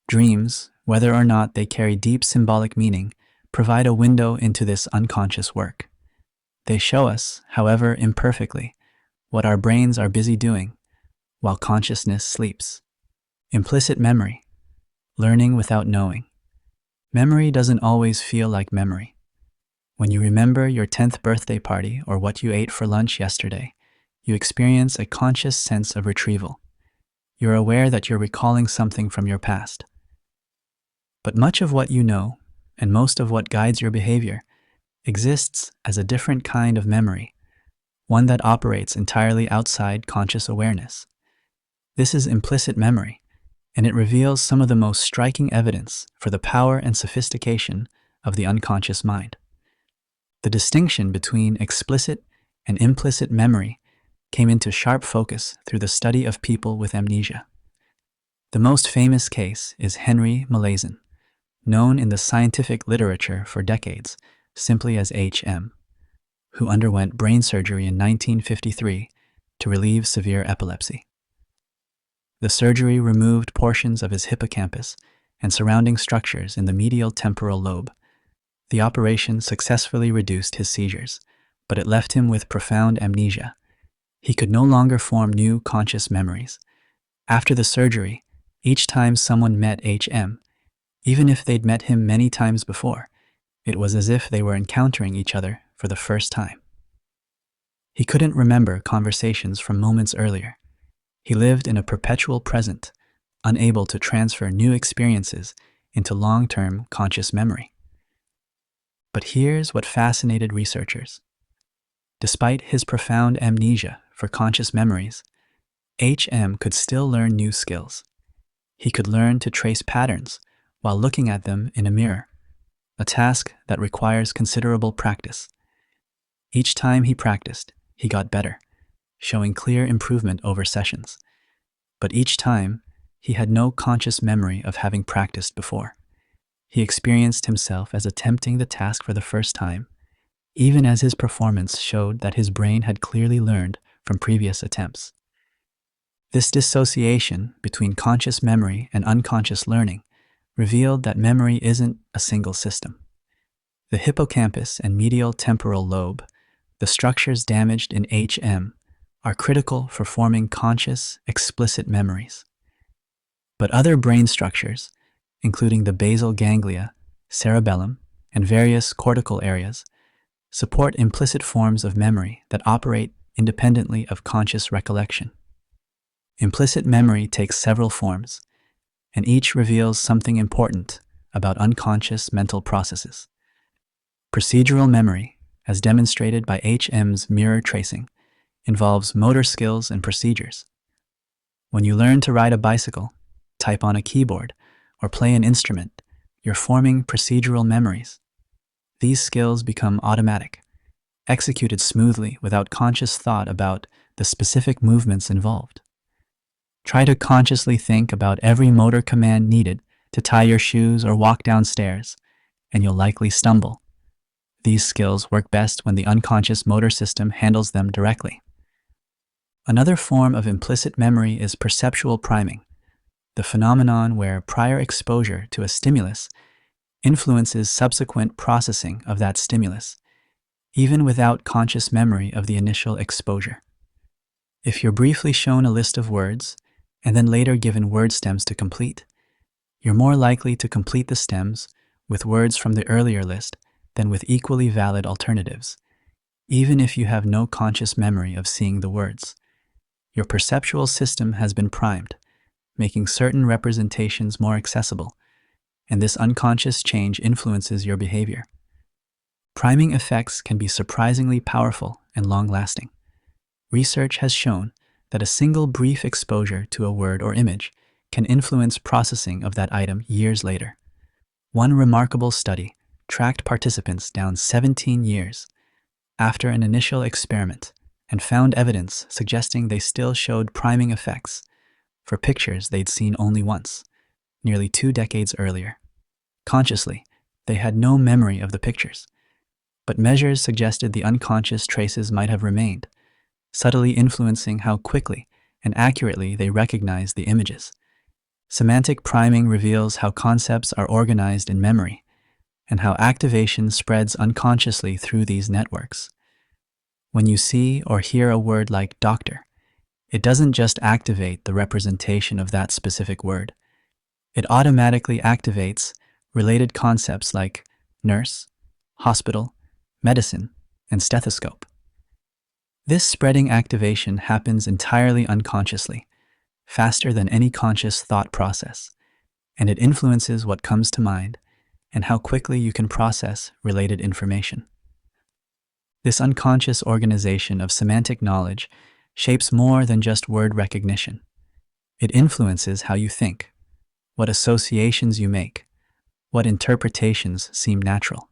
Dreams, whether or not they carry deep symbolic meaning, provide a window into this unconscious work. They show us, however imperfectly, what our brains are busy doing while consciousness sleeps. Implicit memory, learning without knowing. Memory doesn't always feel like memory. When you remember your 10th birthday party or what you ate for lunch yesterday, you experience a conscious sense of retrieval. You're aware that you're recalling something from your past. But much of what you know and most of what guides your behavior, exists as a different kind of memory, one that operates entirely outside conscious awareness. This is implicit memory, and it reveals some of the most striking evidence for the power and sophistication of the unconscious mind. The distinction between explicit and implicit memory came into sharp focus through the study of people with amnesia. The most famous case is Henry Molaison, known in the scientific literature for decades simply as HM, who underwent brain surgery in 1953 to relieve severe epilepsy. The surgery removed portions of his hippocampus and surrounding structures in the medial temporal lobe. The operation successfully reduced his seizures, but it left him with profound amnesia. He could no longer form new conscious memories. After the surgery, each time someone met HM, even if they'd met him many times before, it was as if they were encountering each other for the first time. He couldn't remember conversations from moments earlier. He lived in a perpetual present, unable to transfer new experiences into long-term conscious memory. But here's what fascinated researchers. Despite his profound amnesia for conscious memories, HM could still learn new skills. He could learn to trace patterns while looking at them in a mirror, a task that requires considerable practice. Each time he practiced, he got better, showing clear improvement over sessions. But each time, he had no conscious memory of having practiced before. He experienced himself as attempting the task for the first time, even as his performance showed that his brain had clearly learned from previous attempts. This dissociation between conscious memory and unconscious learning revealed that memory isn't a single system. The hippocampus and medial temporal lobe, the structures damaged in HM, are critical for forming conscious, explicit memories. But other brain structures, including the basal ganglia, cerebellum, and various cortical areas, support implicit forms of memory that operate independently of conscious recollection. Implicit memory takes several forms, and each reveals something important about unconscious mental processes. Procedural memory, as demonstrated by HM's mirror tracing, involves motor skills and procedures. When you learn to ride a bicycle, type on a keyboard, or play an instrument, you're forming procedural memories. These skills become automatic, executed smoothly without conscious thought about the specific movements involved. Try to consciously think about every motor command needed to tie your shoes or walk downstairs, and you'll likely stumble. These skills work best when the unconscious motor system handles them directly. Another form of implicit memory is perceptual priming, the phenomenon where prior exposure to a stimulus influences subsequent processing of that stimulus, even without conscious memory of the initial exposure. If you're briefly shown a list of words, and then later given word stems to complete, you're more likely to complete the stems with words from the earlier list than with equally valid alternatives, even if you have no conscious memory of seeing the words. Your perceptual system has been primed, making certain representations more accessible, and this unconscious change influences your behavior. Priming effects can be surprisingly powerful and long-lasting. Research has shown that a single brief exposure to a word or image can influence processing of that item years later. One remarkable study tracked participants down 17 years after an initial experiment and found evidence suggesting they still showed priming effects for pictures they'd seen only once, nearly 2 decades earlier. Consciously, they had no memory of the pictures, but measures suggested the unconscious traces might have remained, subtly influencing how quickly and accurately they recognize the images. Semantic priming reveals how concepts are organized in memory and how activation spreads unconsciously through these networks. When you see or hear a word like doctor, it doesn't just activate the representation of that specific word. It automatically activates related concepts like nurse, hospital, medicine, and stethoscope. This spreading activation happens entirely unconsciously, faster than any conscious thought process, and it influences what comes to mind and how quickly you can process related information. This unconscious organization of semantic knowledge shapes more than just word recognition. It influences how you think, what associations you make, what interpretations seem natural.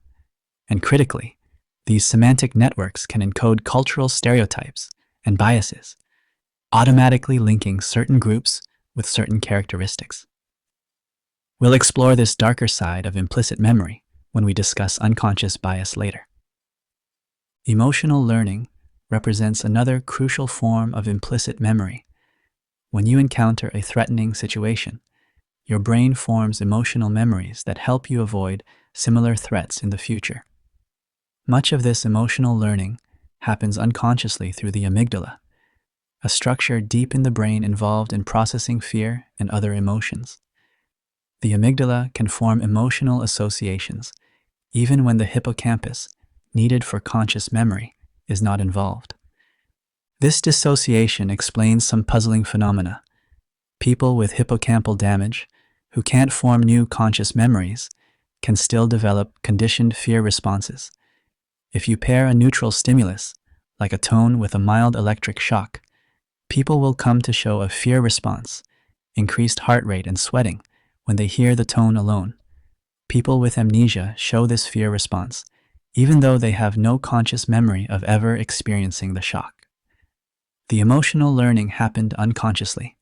And critically, these semantic networks can encode cultural stereotypes and biases, automatically linking certain groups with certain characteristics. We'll explore this darker side of implicit memory when we discuss unconscious bias later. Emotional learning represents another crucial form of implicit memory. When you encounter a threatening situation, your brain forms emotional memories that help you avoid similar threats in the future. Much of this emotional learning happens unconsciously through the amygdala, a structure deep in the brain involved in processing fear and other emotions. The amygdala can form emotional associations even when the hippocampus, needed for conscious memory, is not involved. This dissociation explains some puzzling phenomena. People with hippocampal damage, who can't form new conscious memories, can still develop conditioned fear responses. If you pair a neutral stimulus, like a tone with a mild electric shock, people will come to show a fear response, increased heart rate and sweating, when they hear the tone alone. People with amnesia show this fear response, even though they have no conscious memory of ever experiencing the shock. The emotional learning happened unconsciously,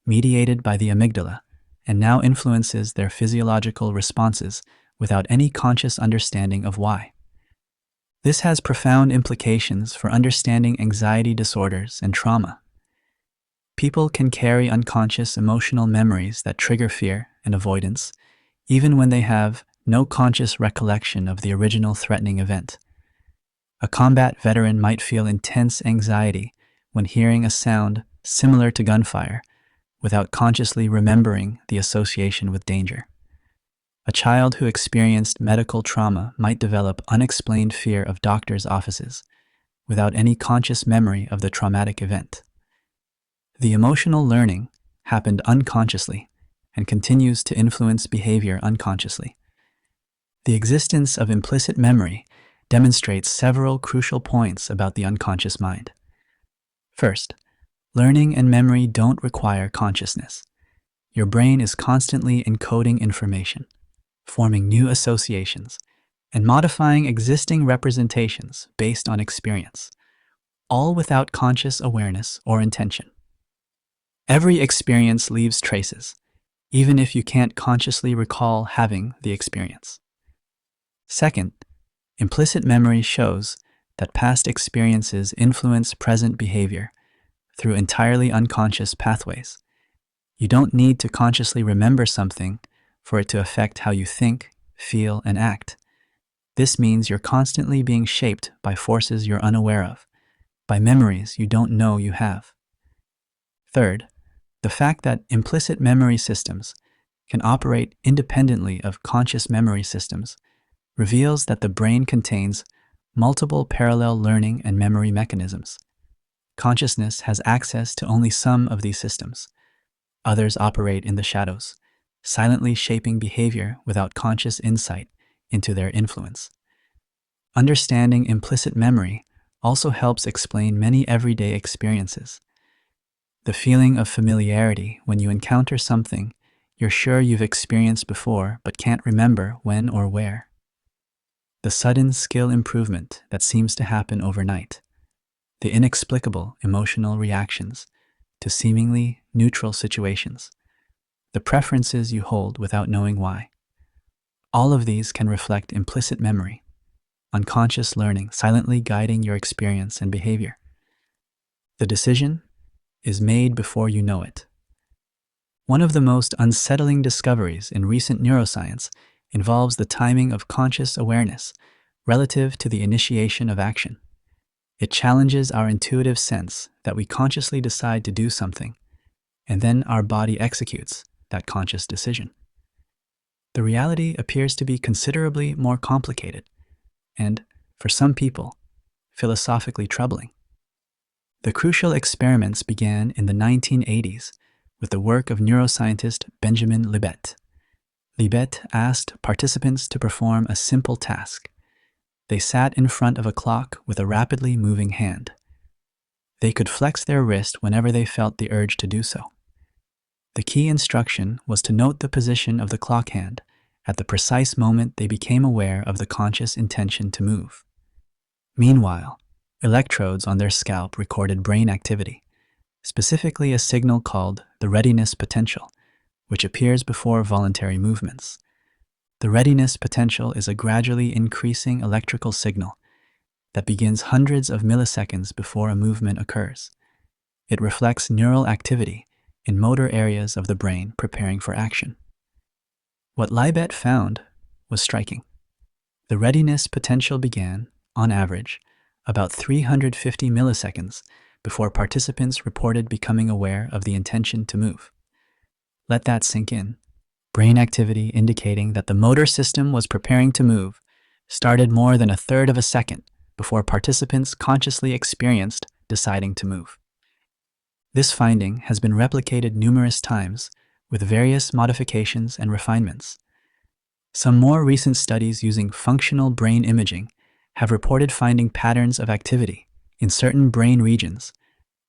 mediated by the amygdala, and now influences their physiological responses without any conscious understanding of why. This has profound implications for understanding anxiety disorders and trauma. People can carry unconscious emotional memories that trigger fear and avoidance, even when they have no conscious recollection of the original threatening event. A combat veteran might feel intense anxiety when hearing a sound similar to gunfire, without consciously remembering the association with danger. A child who experienced medical trauma might develop unexplained fear of doctors' offices, without any conscious memory of the traumatic event. The emotional learning happened unconsciously and continues to influence behavior unconsciously. The existence of implicit memory demonstrates several crucial points about the unconscious mind. First, learning and memory don't require consciousness. Your brain is constantly encoding information, forming new associations, and modifying existing representations based on experience, all without conscious awareness or intention. Every experience leaves traces, even if you can't consciously recall having the experience. Second, implicit memory shows that past experiences influence present behavior through entirely unconscious pathways. You don't need to consciously remember something for it to affect how you think, feel, and act. This means you're constantly being shaped by forces you're unaware of, by memories you don't know you have. Third, the fact that implicit memory systems can operate independently of conscious memory systems reveals that the brain contains multiple parallel learning and memory mechanisms. Consciousness has access to only some of these systems. Others operate in the shadows, silently shaping behavior without conscious insight into their influence. Understanding implicit memory also helps explain many everyday experiences. The feeling of familiarity when you encounter something you're sure you've experienced before but can't remember when or where. The sudden skill improvement that seems to happen overnight. The inexplicable emotional reactions to seemingly neutral situations. The preferences you hold without knowing why. All of these can reflect implicit memory, unconscious learning silently guiding your experience and behavior. The decision is made before you know it. One of the most unsettling discoveries in recent neuroscience involves the timing of conscious awareness relative to the initiation of action. It challenges our intuitive sense that we consciously decide to do something, and then our body executes that conscious decision. The reality appears to be considerably more complicated, and, for some people, philosophically troubling. The crucial experiments began in the 1980s with the work of neuroscientist Benjamin Libet. Libet asked participants to perform a simple task. They sat in front of a clock with a rapidly moving hand. They could flex their wrist whenever they felt the urge to do so. The key instruction was to note the position of the clock hand at the precise moment they became aware of the conscious intention to move. Meanwhile, electrodes on their scalp recorded brain activity, specifically a signal called the readiness potential, which appears before voluntary movements. The readiness potential is a gradually increasing electrical signal that begins hundreds of milliseconds before a movement occurs. It reflects neural activity in motor areas of the brain preparing for action. What Libet found was striking. The readiness potential began, on average, about 350 milliseconds before participants reported becoming aware of the intention to move. Let that sink in. Brain activity indicating that the motor system was preparing to move started more than a third of a second before participants consciously experienced deciding to move. This finding has been replicated numerous times with various modifications and refinements. Some more recent studies using functional brain imaging have reported finding patterns of activity in certain brain regions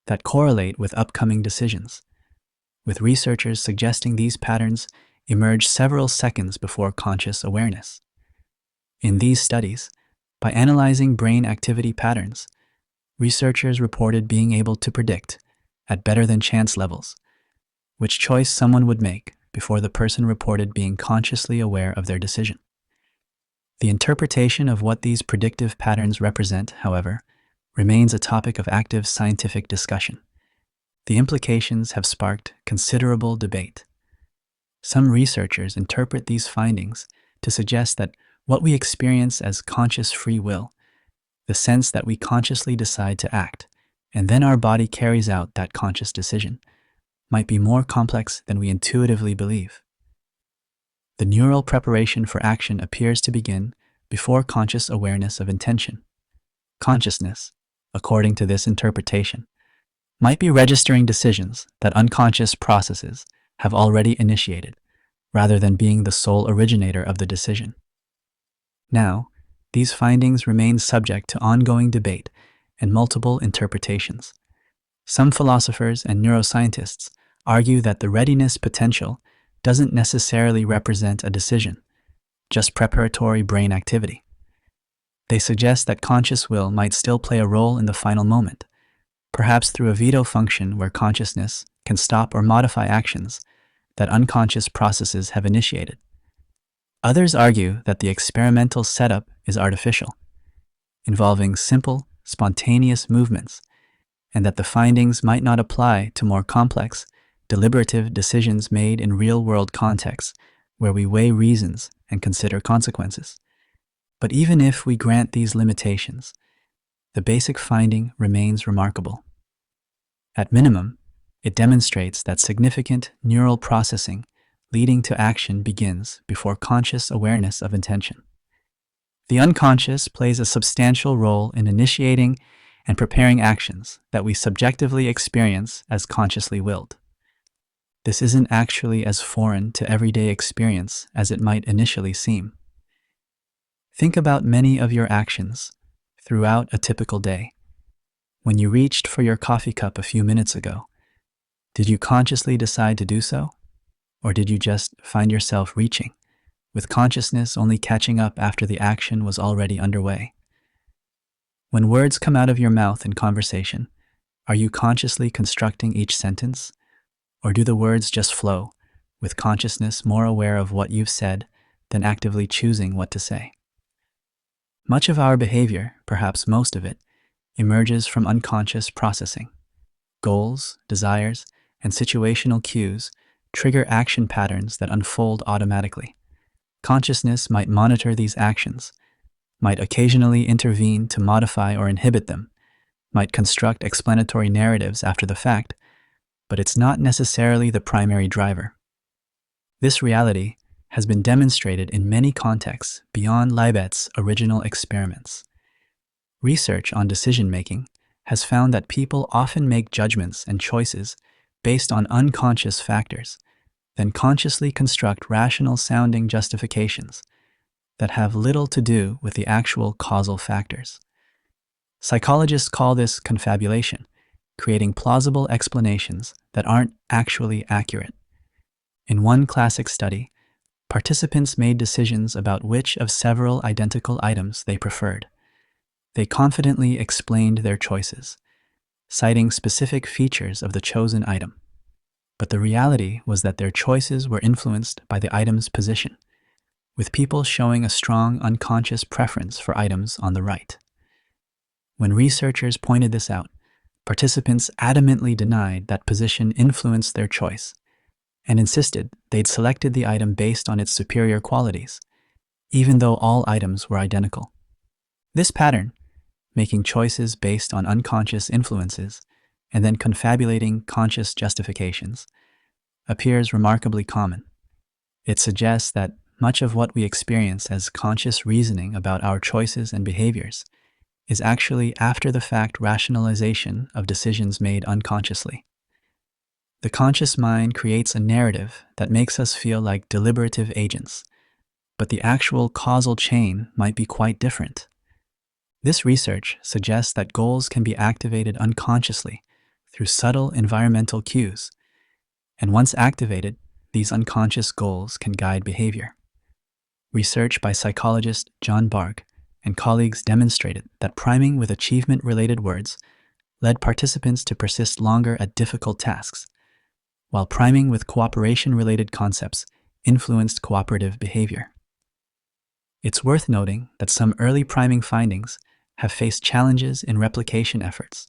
that correlate with upcoming decisions, with researchers suggesting these patterns emerge several seconds before conscious awareness. In these studies, by analyzing brain activity patterns, researchers reported being able to predict, at better than chance levels, which choice someone would make before the person reported being consciously aware of their decision. The interpretation of what these predictive patterns represent, however, remains a topic of active scientific discussion. The implications have sparked considerable debate. Some researchers interpret these findings to suggest that what we experience as conscious free will, the sense that we consciously decide to act, and then our body carries out that conscious decision, might be more complex than we intuitively believe. The neural preparation for action appears to begin before conscious awareness of intention. Consciousness, according to this interpretation, might be registering decisions that unconscious processes have already initiated, rather than being the sole originator of the decision. Now, these findings remain subject to ongoing debate and multiple interpretations. Some philosophers and neuroscientists argue that the readiness potential doesn't necessarily represent a decision, just preparatory brain activity. They suggest that conscious will might still play a role in the final moment, perhaps through a veto function where consciousness can stop or modify actions that unconscious processes have initiated. Others argue that the experimental setup is artificial, involving simple, spontaneous movements, and that the findings might not apply to more complex, deliberative decisions made in real-world contexts where we weigh reasons and consider consequences. But even if we grant these limitations, the basic finding remains remarkable. At minimum, it demonstrates that significant neural processing leading to action begins before conscious awareness of intention. The unconscious plays a substantial role in initiating and preparing actions that we subjectively experience as consciously willed. This isn't actually as foreign to everyday experience as it might initially seem. Think about many of your actions throughout a typical day. When you reached for your coffee cup a few minutes ago, did you consciously decide to do so? Or did you just find yourself reaching, with consciousness only catching up after the action was already underway? When words come out of your mouth in conversation, are you consciously constructing each sentence? Or do the words just flow, with consciousness more aware of what you've said than actively choosing what to say? Much of our behavior, perhaps most of it, emerges from unconscious processing. Goals, desires, and situational cues trigger action patterns that unfold automatically. Consciousness might monitor these actions, might occasionally intervene to modify or inhibit them, might construct explanatory narratives after the fact, but it's not necessarily the primary driver. This reality has been demonstrated in many contexts beyond Libet's original experiments. Research on decision-making has found that people often make judgments and choices based on unconscious factors, then consciously construct rational-sounding justifications that have little to do with the actual causal factors. Psychologists call this confabulation, creating plausible explanations that aren't actually accurate. In one classic study, participants made decisions about which of several identical items they preferred. They confidently explained their choices, citing specific features of the chosen item. But the reality was that their choices were influenced by the item's position, with people showing a strong unconscious preference for items on the right. When researchers pointed this out, participants adamantly denied that position influenced their choice and insisted they'd selected the item based on its superior qualities, even though all items were identical. This pattern, making choices based on unconscious influences and then confabulating conscious justifications, appears remarkably common. It suggests that much of what we experience as conscious reasoning about our choices and behaviors is actually after-the-fact rationalization of decisions made unconsciously. The conscious mind creates a narrative that makes us feel like deliberative agents, but the actual causal chain might be quite different. This research suggests that goals can be activated unconsciously through subtle environmental cues, and once activated, these unconscious goals can guide behavior. Research by psychologist John Bargh and colleagues demonstrated that priming with achievement-related words led participants to persist longer at difficult tasks, while priming with cooperation-related concepts influenced cooperative behavior. It's worth noting that some early priming findings have faced challenges in replication efforts,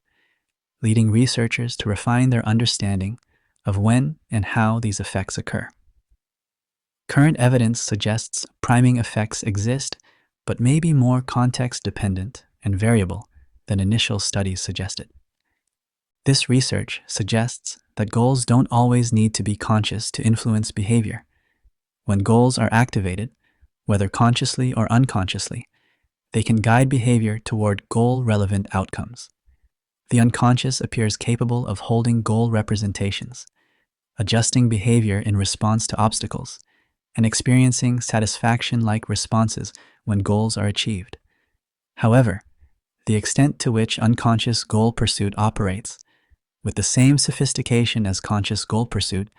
leading researchers to refine their understanding of when and how these effects occur. Current evidence suggests priming effects exist, but may be more context-dependent and variable than initial studies suggested. This research suggests that goals don't always need to be conscious to influence behavior. When goals are activated, whether consciously or unconsciously, they can guide behavior toward goal-relevant outcomes. The unconscious appears capable of holding goal representations, adjusting behavior in response to obstacles, and experiencing satisfaction-like responses when goals are achieved. However, the extent to which unconscious goal pursuit operates with the same sophistication as conscious goal pursuit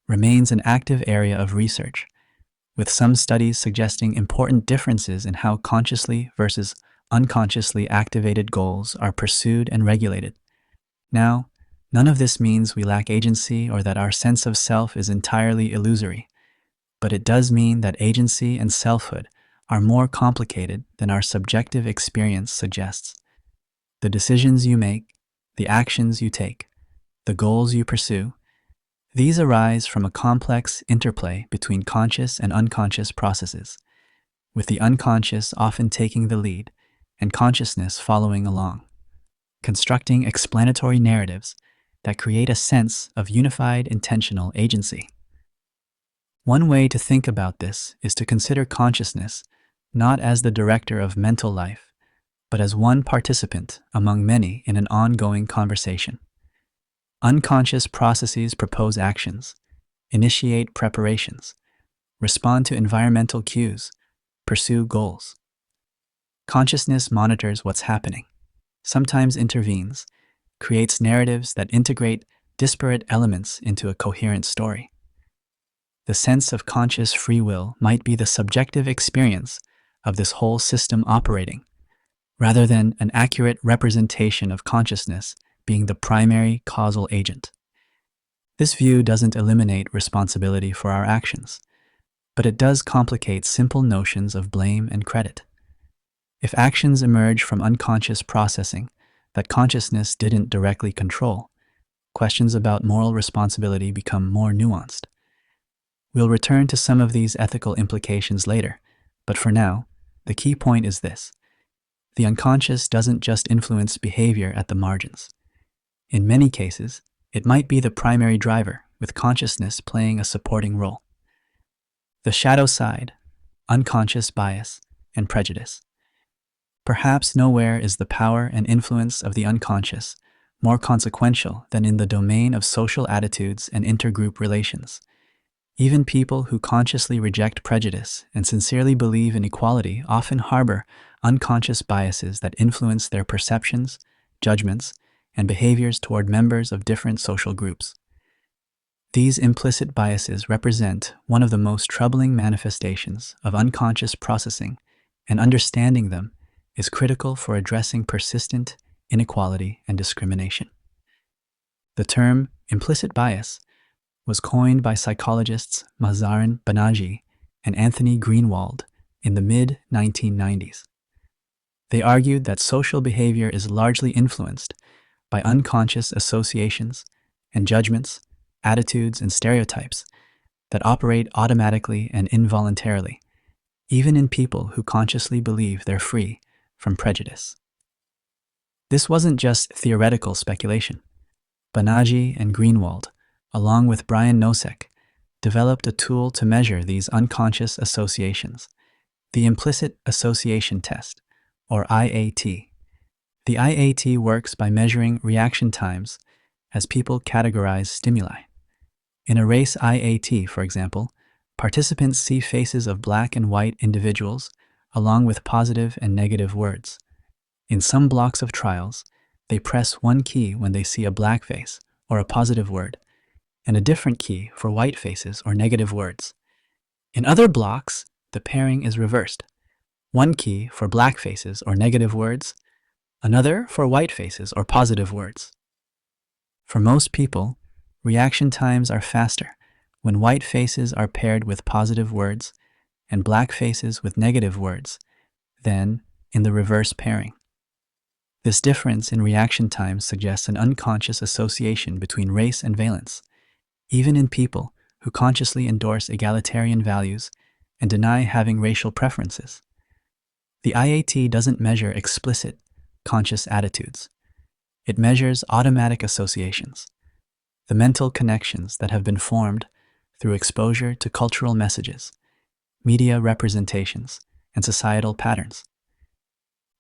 remains an active area of research, with some studies suggesting important differences in how consciously versus unconsciously activated goals are pursued and regulated. Now, none of this means we lack agency or that our sense of self is entirely illusory, but it does mean that agency and selfhood are more complicated than our subjective experience suggests. The decisions you make, the actions you take, the goals you pursue, these arise from a complex interplay between conscious and unconscious processes, with the unconscious often taking the lead and consciousness following along, constructing explanatory narratives that create a sense of unified intentional agency. One way to think about this is to consider consciousness not as the director of mental life, but as one participant among many in an ongoing conversation. Unconscious processes propose actions, initiate preparations, respond to environmental cues, pursue goals. Consciousness monitors what's happening, sometimes intervenes, creates narratives that integrate disparate elements into a coherent story. The sense of conscious free will might be the subjective experience of this whole system operating, rather than an accurate representation of consciousness being the primary causal agent. This view doesn't eliminate responsibility for our actions, but it does complicate simple notions of blame and credit. If actions emerge from unconscious processing that consciousness didn't directly control, questions about moral responsibility become more nuanced. We'll return to some of these ethical implications later, but for now, the key point is this. The unconscious doesn't just influence behavior at the margins. In many cases, it might be the primary driver, with consciousness playing a supporting role. The shadow side, unconscious bias, and prejudice. Perhaps nowhere is the power and influence of the unconscious more consequential than in the domain of social attitudes and intergroup relations. Even people who consciously reject prejudice and sincerely believe in equality often harbor unconscious biases that influence their perceptions, judgments, and behaviors toward members of different social groups. These implicit biases represent one of the most troubling manifestations of unconscious processing, and understanding them is critical for addressing persistent inequality and discrimination. The term implicit bias was coined by psychologists Mazarin Banaji and Anthony Greenwald in the mid-1990s. They argued that social behavior is largely influenced by unconscious associations and judgments, attitudes, and stereotypes that operate automatically and involuntarily, even in people who consciously believe they're free from prejudice. This wasn't just theoretical speculation. Banaji and Greenwald, along with Brian Nosek, developed a tool to measure these unconscious associations, the Implicit Association Test, or IAT. The IAT works by measuring reaction times as people categorize stimuli. In a race IAT, for example, participants see faces of black and white individuals along with positive and negative words. In some blocks of trials, they press one key when they see a black face or a positive word, and a different key for white faces or negative words. In other blocks, the pairing is reversed. One key for black faces or negative words, another for white faces or positive words. For most people, reaction times are faster when white faces are paired with positive words and black faces with negative words than in the reverse pairing. This difference in reaction times suggests an unconscious association between race and valence, even in people who consciously endorse egalitarian values and deny having racial preferences. The IAT doesn't measure explicit, conscious attitudes. It measures automatic associations, the mental connections that have been formed through exposure to cultural messages, media representations, and societal patterns.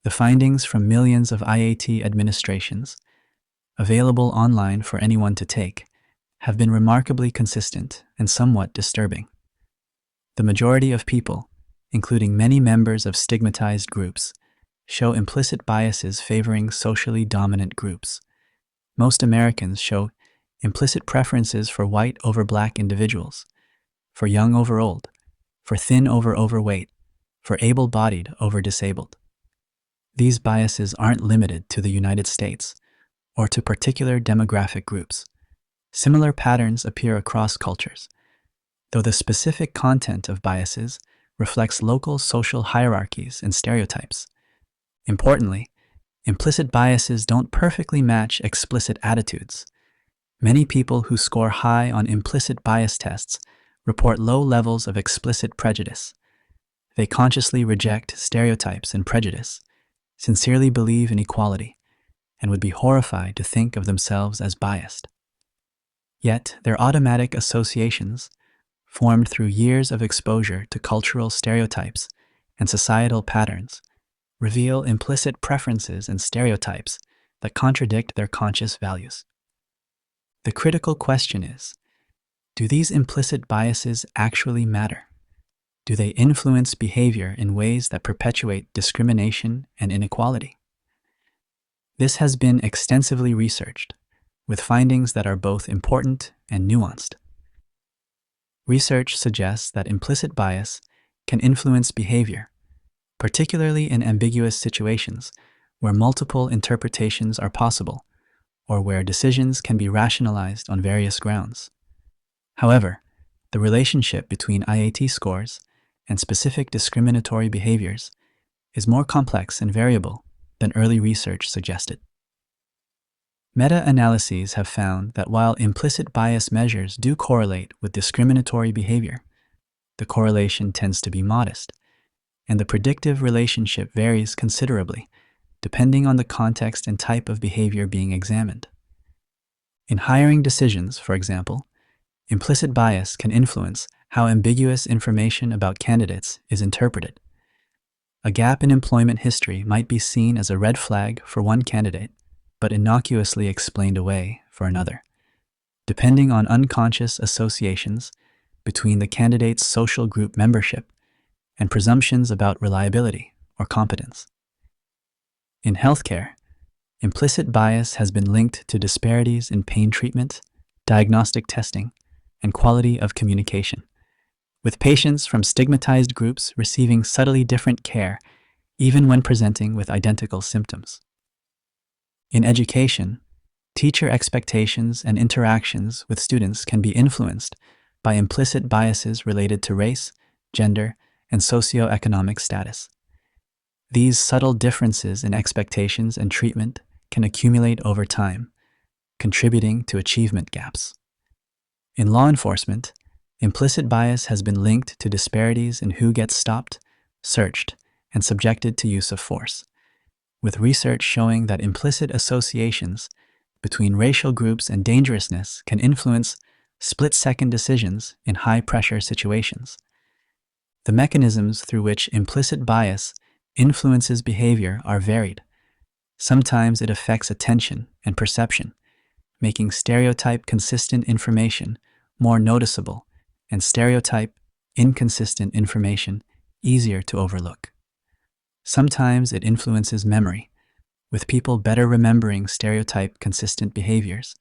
The findings from millions of IAT administrations, available online for anyone to take, have been remarkably consistent and somewhat disturbing. The majority of people, including many members of stigmatized groups, show implicit biases favoring socially dominant groups. Most Americans show implicit preferences for white over black individuals, for young over old, for thin over overweight, for able-bodied over disabled. These biases aren't limited to the United States or to particular demographic groups. Similar patterns appear across cultures, though the specific content of biases reflects local social hierarchies and stereotypes. Importantly, implicit biases don't perfectly match explicit attitudes. Many people who score high on implicit bias tests report low levels of explicit prejudice. They consciously reject stereotypes and prejudice, sincerely believe in equality, and would be horrified to think of themselves as biased. Yet, their automatic associations, formed through years of exposure to cultural stereotypes and societal patterns, reveal implicit preferences and stereotypes that contradict their conscious values. The critical question is, do these implicit biases actually matter? Do they influence behavior in ways that perpetuate discrimination and inequality? This has been extensively researched, with findings that are both important and nuanced. Research suggests that implicit bias can influence behavior, particularly in ambiguous situations where multiple interpretations are possible or where decisions can be rationalized on various grounds. However, the relationship between IAT scores and specific discriminatory behaviors is more complex and variable than early research suggested. Meta-analyses have found that while implicit bias measures do correlate with discriminatory behavior, the correlation tends to be modest, and the predictive relationship varies considerably depending on the context and type of behavior being examined. In hiring decisions, for example, implicit bias can influence how ambiguous information about candidates is interpreted. A gap in employment history might be seen as a red flag for one candidate, but innocuously explained away for another. Depending on unconscious associations, between the candidate's social group membership and presumptions about reliability or competence. In healthcare, implicit bias has been linked to disparities in pain treatment, diagnostic testing, and quality of communication, with patients from stigmatized groups receiving subtly different care even when presenting with identical symptoms. In education, teacher expectations and interactions with students can be influenced by implicit biases related to race, gender, and socioeconomic status. These subtle differences in expectations and treatment can accumulate over time, contributing to achievement gaps. In law enforcement, implicit bias has been linked to disparities in who gets stopped, searched, and subjected to use of force, with research showing that implicit associations between racial groups and dangerousness can influence split-second decisions in high-pressure situations. The mechanisms through which implicit bias influences behavior are varied. Sometimes it affects attention and perception, making stereotype-consistent information more noticeable and stereotype-inconsistent information easier to overlook. Sometimes it influences memory, with people better remembering stereotype-consistent behaviors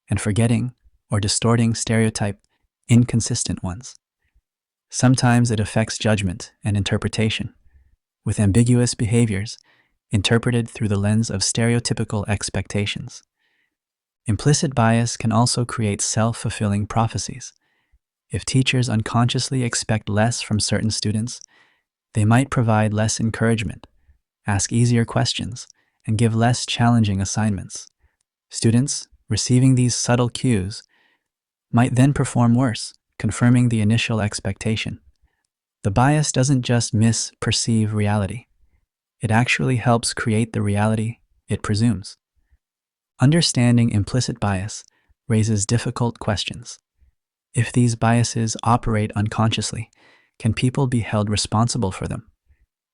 and forgetting or distorting stereotype-inconsistent ones. Sometimes it affects judgment and interpretation, with ambiguous behaviors interpreted through the lens of stereotypical expectations. Implicit bias can also create self-fulfilling prophecies. If teachers unconsciously expect less from certain students, they might provide less encouragement, ask easier questions, and give less challenging assignments. Students, receiving these subtle cues, might then perform worse, confirming the initial expectation. The bias doesn't just misperceive reality. It actually helps create the reality it presumes. Understanding implicit bias raises difficult questions. If these biases operate unconsciously, can people be held responsible for them?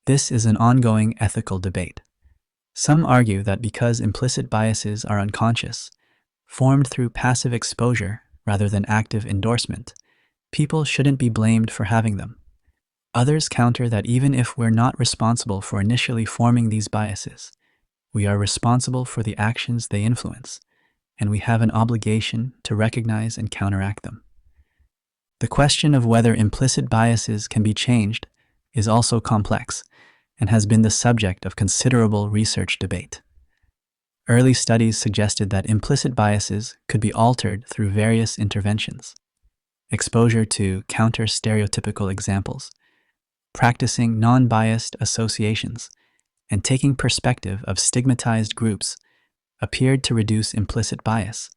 This is an ongoing ethical debate. Some argue that because implicit biases are unconscious, formed through passive exposure rather than active endorsement, people shouldn't be blamed for having them. Others counter that even if we're not responsible for initially forming these biases, we are responsible for the actions they influence, and we have an obligation to recognize and counteract them. The question of whether implicit biases can be changed is also complex and has been the subject of considerable research debate. Early studies suggested that implicit biases could be altered through various interventions: exposure to counter-stereotypical examples, practicing non-biased associations, and taking perspective of stigmatized groups appeared to reduce implicit bias,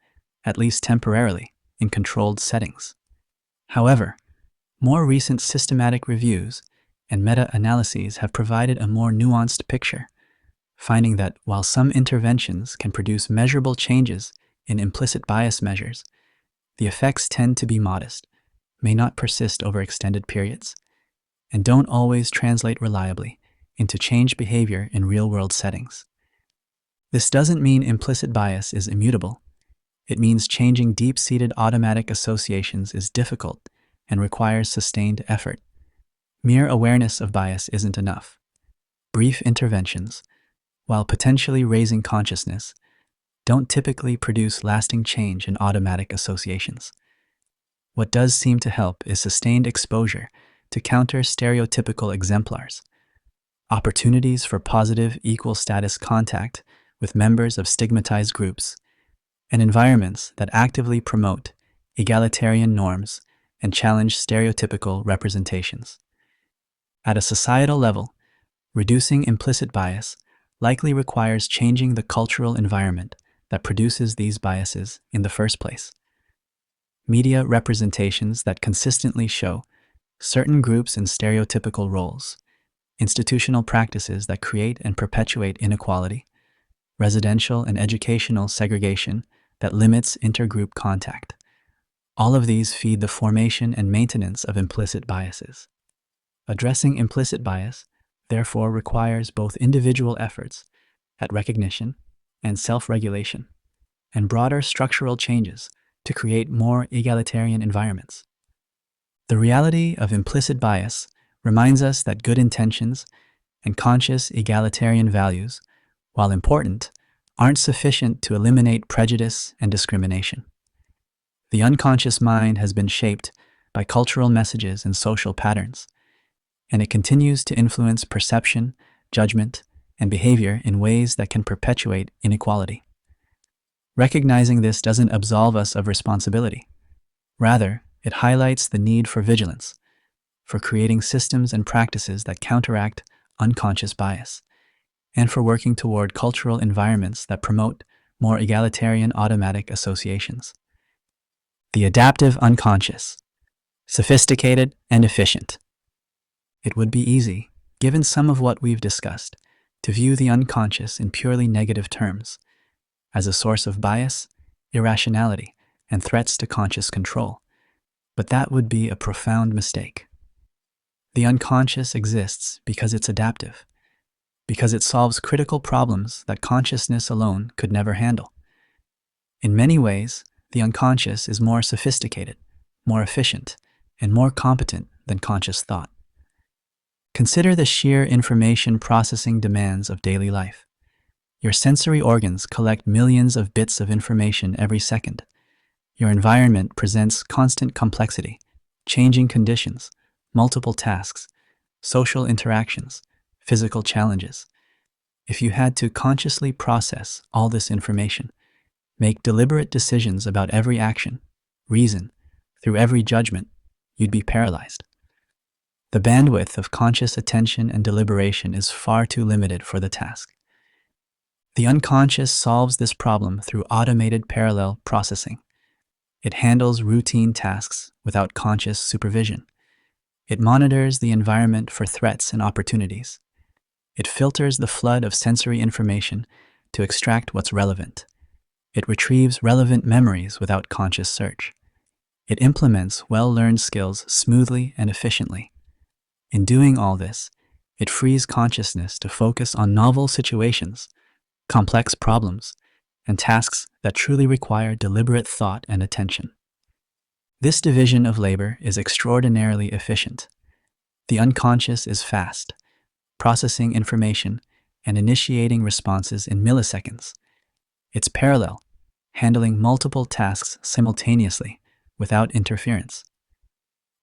at least temporarily, in controlled settings. However, more recent systematic reviews and meta-analyses have provided a more nuanced picture, finding that while some interventions can produce measurable changes in implicit bias measures, the effects tend to be modest, may not persist over extended periods, and don't always translate reliably into changed behavior in real-world settings. This doesn't mean implicit bias is immutable. It means changing deep-seated automatic associations is difficult and requires sustained effort. Mere awareness of bias isn't enough. Brief interventions, while potentially raising consciousness, don't typically produce lasting change in automatic associations. What does seem to help is sustained exposure to counter-stereotypical exemplars, opportunities for positive equal-status contact with members of stigmatized groups, and environments that actively promote egalitarian norms and challenge stereotypical representations. At a societal level, reducing implicit bias likely requires changing the cultural environment that produces these biases in the first place. Media representations that consistently show certain groups in stereotypical roles, institutional practices that create and perpetuate inequality, residential and educational segregation that limits intergroup contact. All of these feed the formation and maintenance of implicit biases. Addressing implicit bias, therefore, requires both individual efforts at recognition and self-regulation, and broader structural changes to create more egalitarian environments. The reality of implicit bias reminds us that good intentions and conscious egalitarian values, while important, aren't sufficient to eliminate prejudice and discrimination. The unconscious mind has been shaped by cultural messages and social patterns, and it continues to influence perception, judgment, and behavior in ways that can perpetuate inequality. Recognizing this doesn't absolve us of responsibility. Rather, it highlights the need for vigilance, for creating systems and practices that counteract unconscious bias, and for working toward cultural environments that promote more egalitarian automatic associations. The adaptive unconscious, sophisticated and efficient. It would be easy, given some of what we've discussed, to view the unconscious in purely negative terms, as a source of bias, irrationality, and threats to conscious control. But that would be a profound mistake. The unconscious exists because it's adaptive, because it solves critical problems that consciousness alone could never handle. In many ways, the unconscious is more sophisticated, more efficient, and more competent than conscious thought. Consider the sheer information processing demands of daily life. Your sensory organs collect millions of bits of information every second. Your environment presents constant complexity, changing conditions, multiple tasks, social interactions, physical challenges. If you had to consciously process all this information, make deliberate decisions about every action, reason through every judgment, you'd be paralyzed. The bandwidth of conscious attention and deliberation is far too limited for the task. The unconscious solves this problem through automated parallel processing. It handles routine tasks without conscious supervision. It monitors the environment for threats and opportunities. It filters the flood of sensory information to extract what's relevant. It retrieves relevant memories without conscious search. It implements well-learned skills smoothly and efficiently. In doing all this, it frees consciousness to focus on novel situations, complex problems, and tasks that truly require deliberate thought and attention. This division of labor is extraordinarily efficient. The unconscious is fast, processing information and initiating responses in milliseconds. It's parallel, handling multiple tasks simultaneously without interference.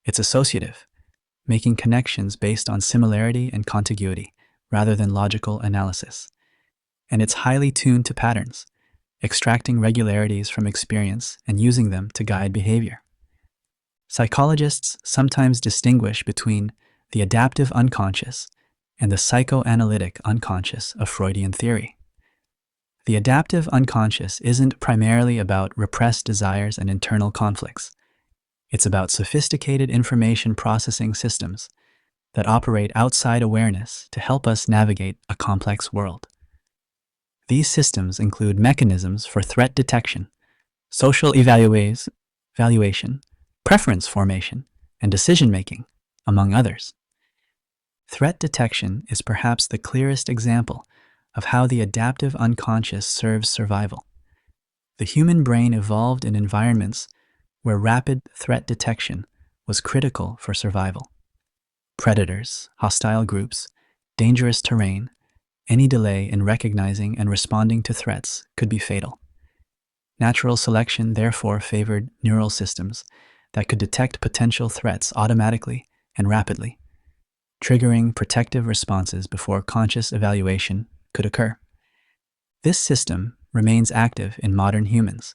It's associative, making connections based on similarity and contiguity rather than logical analysis. And it's highly tuned to patterns, extracting regularities from experience and using them to guide behavior. Psychologists sometimes distinguish between the adaptive unconscious and the psychoanalytic unconscious of Freudian theory. The adaptive unconscious isn't primarily about repressed desires and internal conflicts. It's about sophisticated information processing systems that operate outside awareness to help us navigate a complex world. These systems include mechanisms for threat detection, social evaluation, preference formation, and decision-making, among others. Threat detection is perhaps the clearest example of how the adaptive unconscious serves survival. The human brain evolved in environments where rapid threat detection was critical for survival. Predators, hostile groups, dangerous terrain, any delay in recognizing and responding to threats could be fatal. Natural selection therefore favored neural systems that could detect potential threats automatically and rapidly, triggering protective responses before conscious evaluation could occur. This system remains active in modern humans.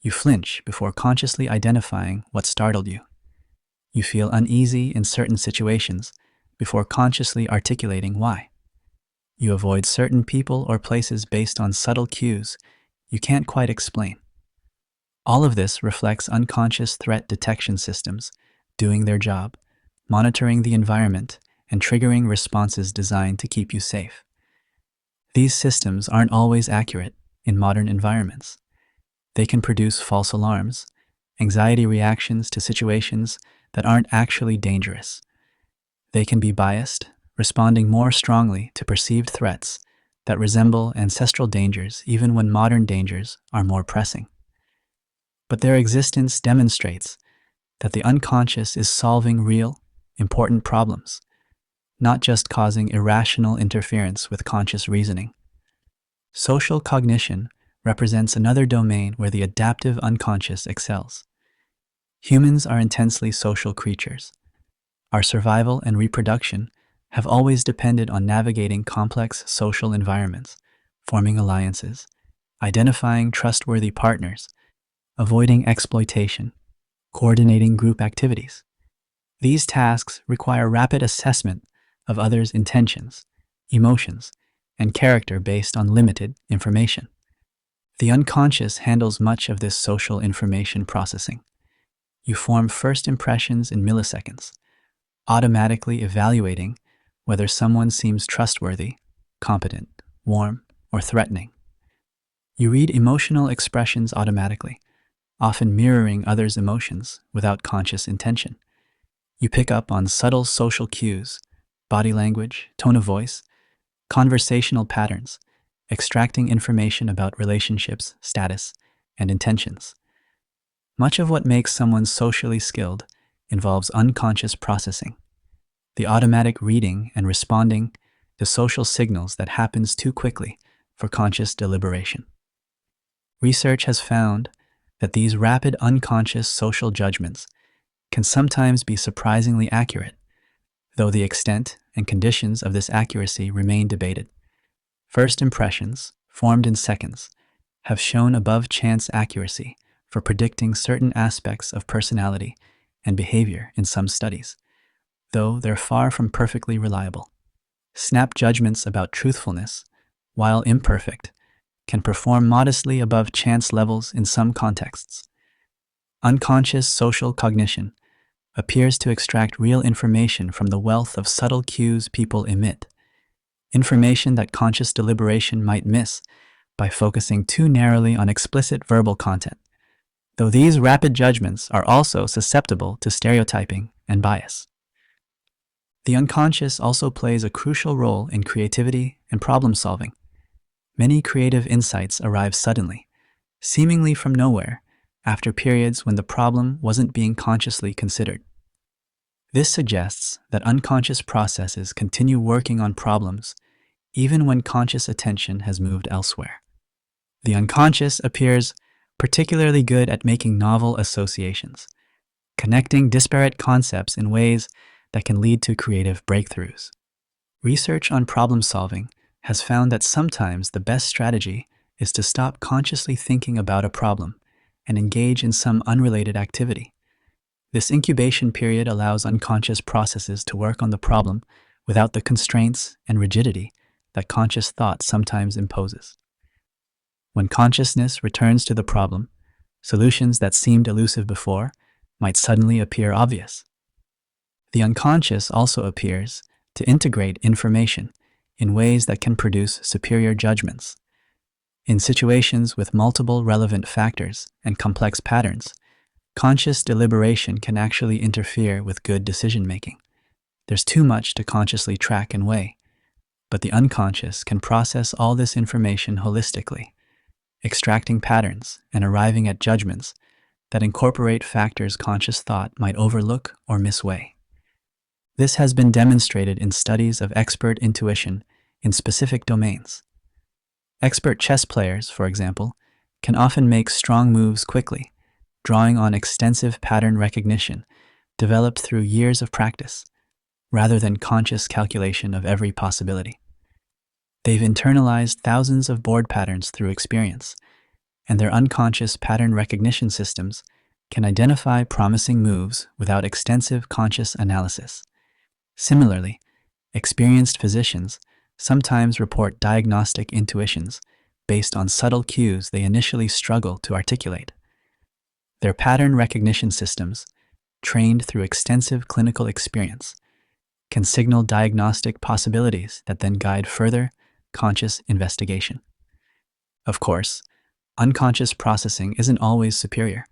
You flinch before consciously identifying what startled you. You feel uneasy in certain situations before consciously articulating why. You avoid certain people or places based on subtle cues you can't quite explain. All of this reflects unconscious threat detection systems doing their job, monitoring the environment, and triggering responses designed to keep you safe. These systems aren't always accurate in modern environments. They can produce false alarms, anxiety reactions to situations that aren't actually dangerous. They can be biased, responding more strongly to perceived threats that resemble ancestral dangers even when modern dangers are more pressing. But their existence demonstrates that the unconscious is solving real, important problems, not just causing irrational interference with conscious reasoning. Social cognition represents another domain where the adaptive unconscious excels. Humans are intensely social creatures. Our survival and reproduction have always depended on navigating complex social environments, forming alliances, identifying trustworthy partners, avoiding exploitation, coordinating group activities. These tasks require rapid assessment of others' intentions, emotions, and character based on limited information. The unconscious handles much of this social information processing. You form first impressions in milliseconds, automatically evaluating whether someone seems trustworthy, competent, warm, or threatening. You read emotional expressions automatically, often mirroring others' emotions without conscious intention. You pick up on subtle social cues, body language, tone of voice, conversational patterns, extracting information about relationships, status, and intentions. Much of what makes someone socially skilled involves unconscious processing, the automatic reading and responding to social signals that happens too quickly for conscious deliberation. Research has found that these rapid unconscious social judgments can sometimes be surprisingly accurate, though the extent and conditions of this accuracy remain debated. First impressions, formed in seconds, have shown above chance accuracy for predicting certain aspects of personality and behavior in some studies, though they're far from perfectly reliable. Snap judgments about truthfulness, while imperfect, can perform modestly above chance levels in some contexts. Unconscious social cognition appears to extract real information from the wealth of subtle cues people emit, information that conscious deliberation might miss by focusing too narrowly on explicit verbal content, though these rapid judgments are also susceptible to stereotyping and bias. The unconscious also plays a crucial role in creativity and problem solving. Many creative insights arrive suddenly, seemingly from nowhere, after periods when the problem wasn't being consciously considered. This suggests that unconscious processes continue working on problems even when conscious attention has moved elsewhere. The unconscious appears particularly good at making novel associations, connecting disparate concepts in ways that can lead to creative breakthroughs. Research on problem solving has found that sometimes the best strategy is to stop consciously thinking about a problem and engage in some unrelated activity. This incubation period allows unconscious processes to work on the problem without the constraints and rigidity that conscious thought sometimes imposes. When consciousness returns to the problem, solutions that seemed elusive before might suddenly appear obvious. The unconscious also appears to integrate information in ways that can produce superior judgments. In situations with multiple relevant factors and complex patterns, conscious deliberation can actually interfere with good decision-making. There's too much to consciously track and weigh, but the unconscious can process all this information holistically, extracting patterns and arriving at judgments that incorporate factors conscious thought might overlook or misweigh. This has been demonstrated in studies of expert intuition in specific domains. Expert chess players, for example, can often make strong moves quickly, drawing on extensive pattern recognition developed through years of practice, rather than conscious calculation of every possibility. They've internalized thousands of board patterns through experience, and their unconscious pattern recognition systems can identify promising moves without extensive conscious analysis. Similarly, experienced physicians sometimes report diagnostic intuitions based on subtle cues they initially struggle to articulate. Their pattern recognition systems, trained through extensive clinical experience, can signal diagnostic possibilities that then guide further conscious investigation. Of course, unconscious processing isn't always superior.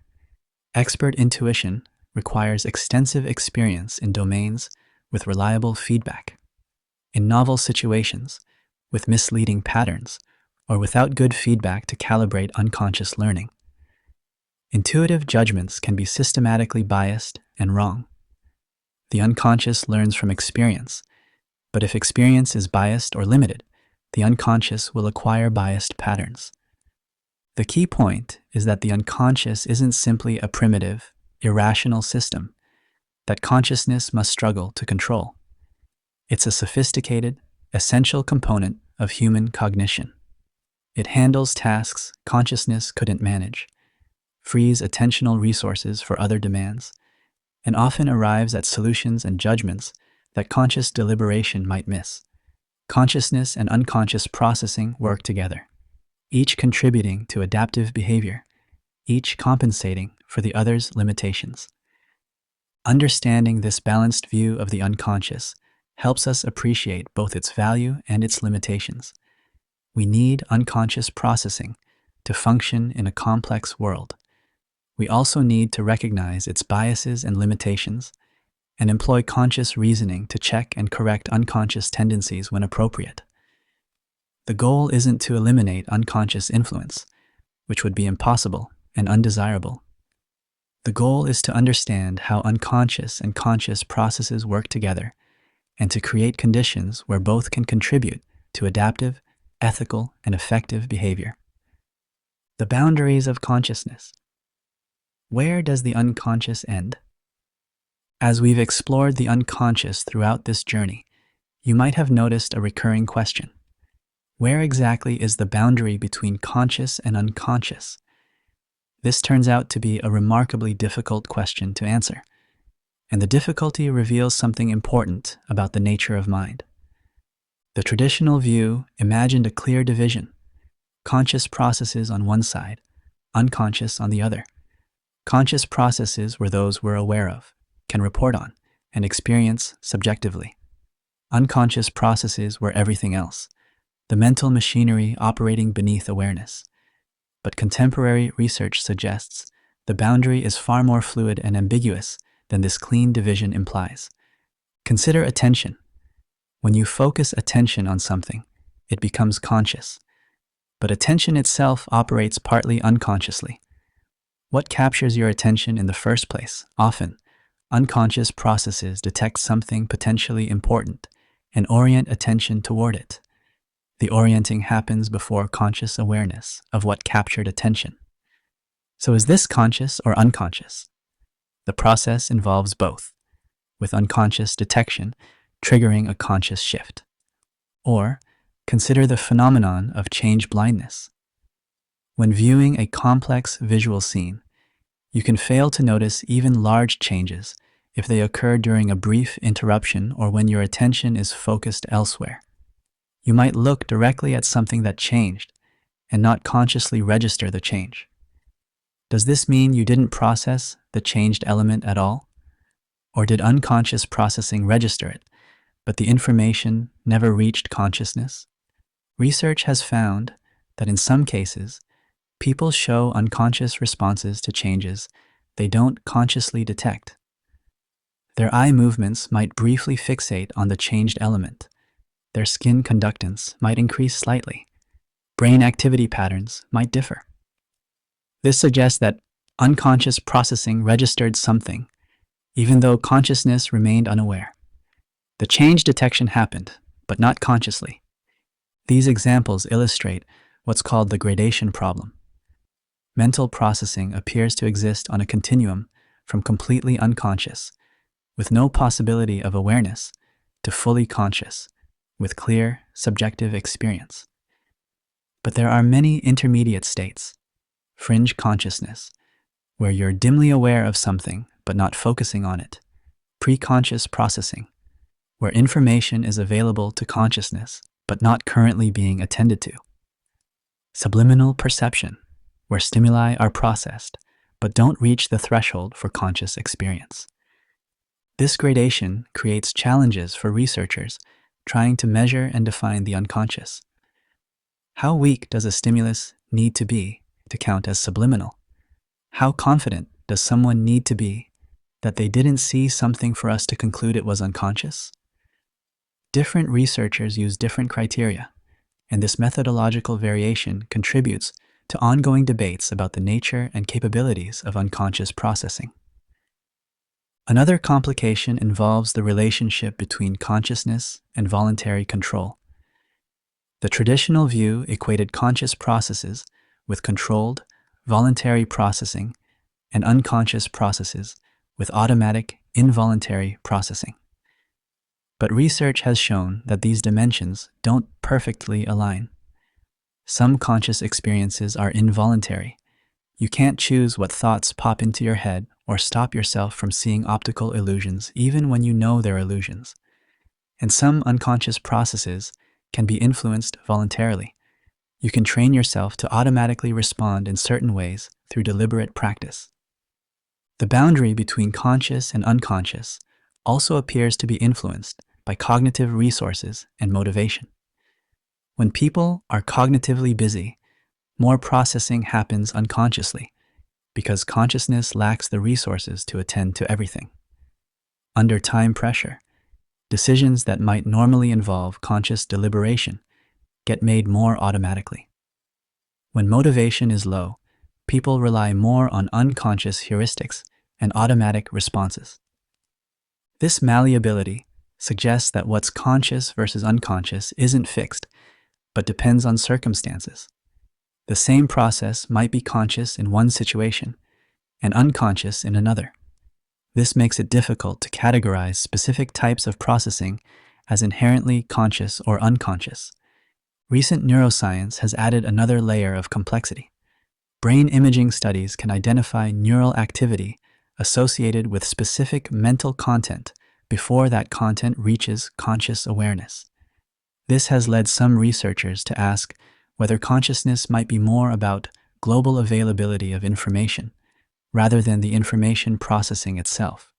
Expert intuition requires extensive experience in domains with reliable feedback. In novel situations, with misleading patterns, or without good feedback to calibrate unconscious learning. Intuitive judgments can be systematically biased and wrong. The unconscious learns from experience, but if experience is biased or limited, the unconscious will acquire biased patterns. The key point is that the unconscious isn't simply a primitive, irrational system that consciousness must struggle to control. It's a sophisticated, essential component of human cognition. It handles tasks consciousness couldn't manage, frees attentional resources for other demands, and often arrives at solutions and judgments that conscious deliberation might miss. Consciousness and unconscious processing work together, each contributing to adaptive behavior, each compensating for the other's limitations. Understanding this balanced view of the unconscious helps us appreciate both its value and its limitations. We need unconscious processing to function in a complex world. We also need to recognize its biases and limitations and employ conscious reasoning to check and correct unconscious tendencies when appropriate. The goal isn't to eliminate unconscious influence, which would be impossible and undesirable. The goal is to understand how unconscious and conscious processes work together and to create conditions where both can contribute to adaptive, ethical, and effective behavior. The boundaries of consciousness. Where does the unconscious end? As we've explored the unconscious throughout this journey, you might have noticed a recurring question. Where exactly is the boundary between conscious and unconscious? This turns out to be a remarkably difficult question to answer, and the difficulty reveals something important about the nature of mind. The traditional view imagined a clear division: conscious processes on one side, unconscious on the other. Conscious processes were those we're aware of, can report on, and experience subjectively. Unconscious processes were everything else, the mental machinery operating beneath awareness. But contemporary research suggests the boundary is far more fluid and ambiguous than this clean division implies. Consider attention. When you focus attention on something, it becomes conscious. But attention itself operates partly unconsciously. What captures your attention in the first place? Often, unconscious processes detect something potentially important and orient attention toward it. The orienting happens before conscious awareness of what captured attention. So is this conscious or unconscious? The process involves both, with unconscious detection triggering a conscious shift. Or consider the phenomenon of change blindness. When viewing a complex visual scene, you can fail to notice even large changes if they occur during a brief interruption or when your attention is focused elsewhere. You might look directly at something that changed and not consciously register the change. Does this mean you didn't process the changed element at all? Or did unconscious processing register it, but the information never reached consciousness? Research has found that in some cases, people show unconscious responses to changes they don't consciously detect. Their eye movements might briefly fixate on the changed element. Their skin conductance might increase slightly. Brain activity patterns might differ. This suggests that unconscious processing registered something, even though consciousness remained unaware. The change detection happened, but not consciously. These examples illustrate what's called the gradation problem. Mental processing appears to exist on a continuum from completely unconscious, with no possibility of awareness, to fully conscious, with clear, subjective experience. But there are many intermediate states: fringe consciousness, where you're dimly aware of something but not focusing on it; pre-conscious processing, where information is available to consciousness but not currently being attended to; subliminal perception, where stimuli are processed but don't reach the threshold for conscious experience. This gradation creates challenges for researchers trying to measure and define the unconscious. How weak does a stimulus need to be to count as subliminal? How confident does someone need to be that they didn't see something for us to conclude it was unconscious? Different researchers use different criteria, and this methodological variation contributes to ongoing debates about the nature and capabilities of unconscious processing. Another complication involves the relationship between consciousness and voluntary control. The traditional view equated conscious processes with controlled, voluntary processing and unconscious processes with automatic, involuntary processing. But research has shown that these dimensions don't perfectly align. Some conscious experiences are involuntary. You can't choose what thoughts pop into your head or stop yourself from seeing optical illusions even when you know they're illusions. And some unconscious processes can be influenced voluntarily. You can train yourself to automatically respond in certain ways through deliberate practice. The boundary between conscious and unconscious also appears to be influenced by cognitive resources and motivation. When people are cognitively busy, more processing happens unconsciously because consciousness lacks the resources to attend to everything. Under time pressure, decisions that might normally involve conscious deliberation get made more automatically. When motivation is low, people rely more on unconscious heuristics and automatic responses. This malleability suggests that what's conscious versus unconscious isn't fixed, but depends on circumstances. The same process might be conscious in one situation and unconscious in another. This makes it difficult to categorize specific types of processing as inherently conscious or unconscious. Recent neuroscience has added another layer of complexity. Brain imaging studies can identify neural activity associated with specific mental content before that content reaches conscious awareness. This has led some researchers to ask whether consciousness might be more about global availability of information rather than the information processing itself.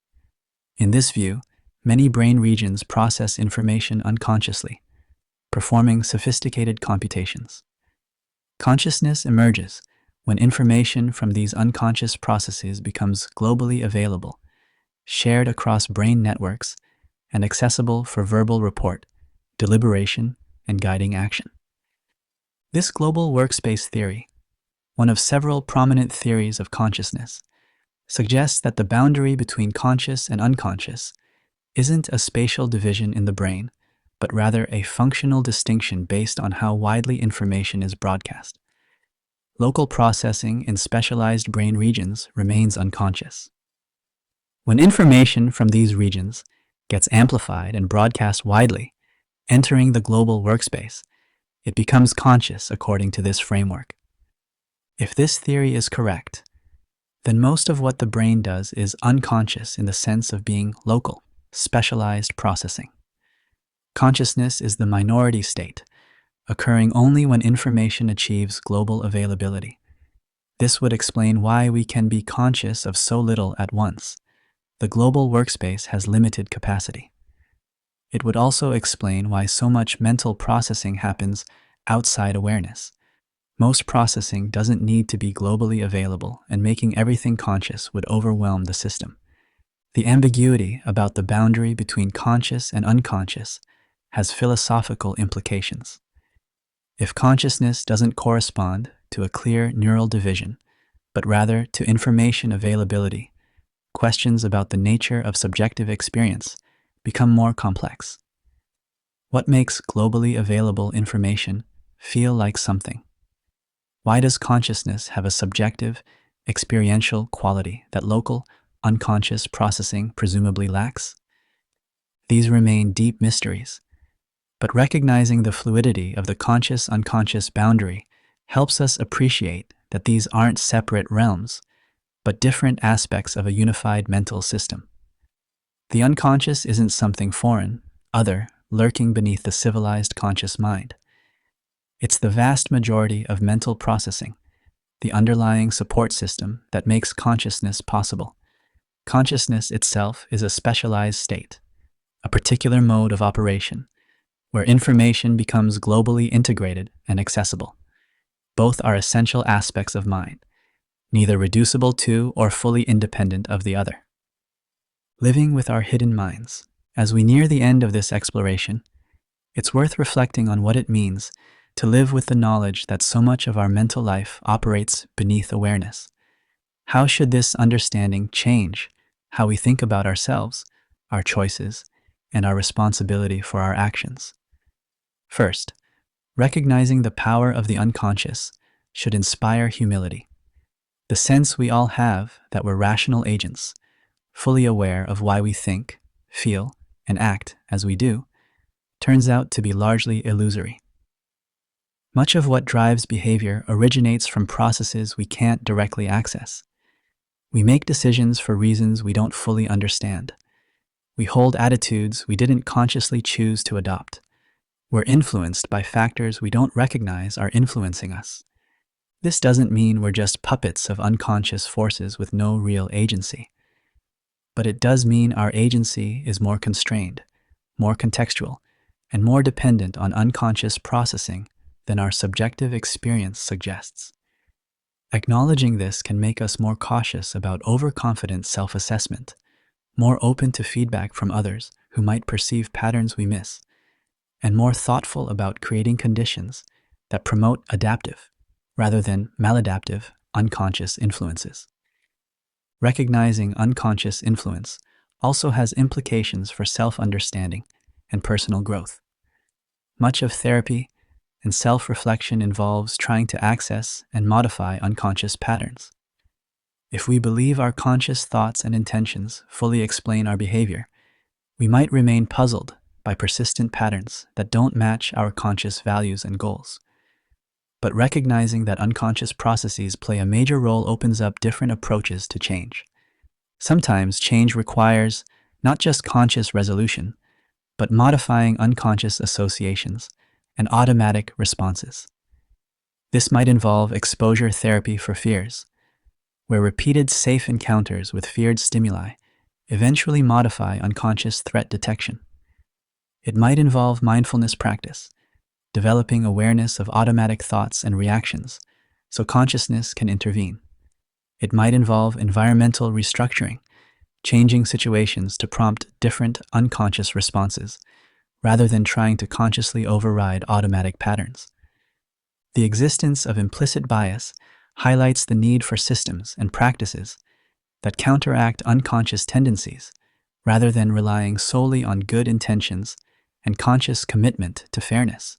In this view, many brain regions process information unconsciously, performing sophisticated computations. Consciousness emerges when information from these unconscious processes becomes globally available, shared across brain networks, and accessible for verbal report, deliberation, and guiding action. This global workspace theory, one of several prominent theories of consciousness, suggests that the boundary between conscious and unconscious isn't a spatial division in the brain, but rather a functional distinction based on how widely information is broadcast. Local processing in specialized brain regions remains unconscious. When information from these regions gets amplified and broadcast widely, entering the global workspace, it becomes conscious according to this framework. If this theory is correct, then most of what the brain does is unconscious in the sense of being local, specialized processing. Consciousness is the minority state, occurring only when information achieves global availability. This would explain why we can be conscious of so little at once. The global workspace has limited capacity. It would also explain why so much mental processing happens outside awareness. Most processing doesn't need to be globally available, and making everything conscious would overwhelm the system. The ambiguity about the boundary between conscious and unconscious has philosophical implications. If consciousness doesn't correspond to a clear neural division, but rather to information availability, questions about the nature of subjective experience become more complex. What makes globally available information feel like something? Why does consciousness have a subjective, experiential quality that local, unconscious processing presumably lacks? These remain deep mysteries, but recognizing the fluidity of the conscious-unconscious boundary helps us appreciate that these aren't separate realms, but different aspects of a unified mental system. The unconscious isn't something foreign, other, lurking beneath the civilized conscious mind. It's the vast majority of mental processing, the underlying support system that makes consciousness possible. Consciousness itself is a specialized state, a particular mode of operation, where information becomes globally integrated and accessible. Both are essential aspects of mind, neither reducible to or fully independent of the other. Living with our hidden minds. As we near the end of this exploration, it's worth reflecting on what it means to live with the knowledge that so much of our mental life operates beneath awareness. How should this understanding change how we think about ourselves, our choices, and our responsibility for our actions? First, recognizing the power of the unconscious should inspire humility. The sense we all have that we're rational agents, fully aware of why we think, feel, and act as we do, turns out to be largely illusory. Much of what drives behavior originates from processes we can't directly access. We make decisions for reasons we don't fully understand. We hold attitudes we didn't consciously choose to adopt. We're influenced by factors we don't recognize are influencing us. This doesn't mean we're just puppets of unconscious forces with no real agency. But it does mean our agency is more constrained, more contextual, and more dependent on unconscious processing than our subjective experience suggests. Acknowledging this can make us more cautious about overconfident self-assessment, more open to feedback from others who might perceive patterns we miss, and more thoughtful about creating conditions that promote adaptive, rather than maladaptive, unconscious influences. Recognizing unconscious influence also has implications for self-understanding and personal growth. Much of therapy and self-reflection involves trying to access and modify unconscious patterns. If we believe our conscious thoughts and intentions fully explain our behavior, we might remain puzzled by persistent patterns that don't match our conscious values and goals. But recognizing that unconscious processes play a major role opens up different approaches to change. Sometimes change requires not just conscious resolution, but modifying unconscious associations and automatic responses. This might involve exposure therapy for fears, where repeated safe encounters with feared stimuli eventually modify unconscious threat detection. It might involve mindfulness practice, developing awareness of automatic thoughts and reactions so consciousness can intervene. It might involve environmental restructuring, changing situations to prompt different unconscious responses, rather than trying to consciously override automatic patterns. The existence of implicit bias highlights the need for systems and practices that counteract unconscious tendencies, rather than relying solely on good intentions and conscious commitment to fairness.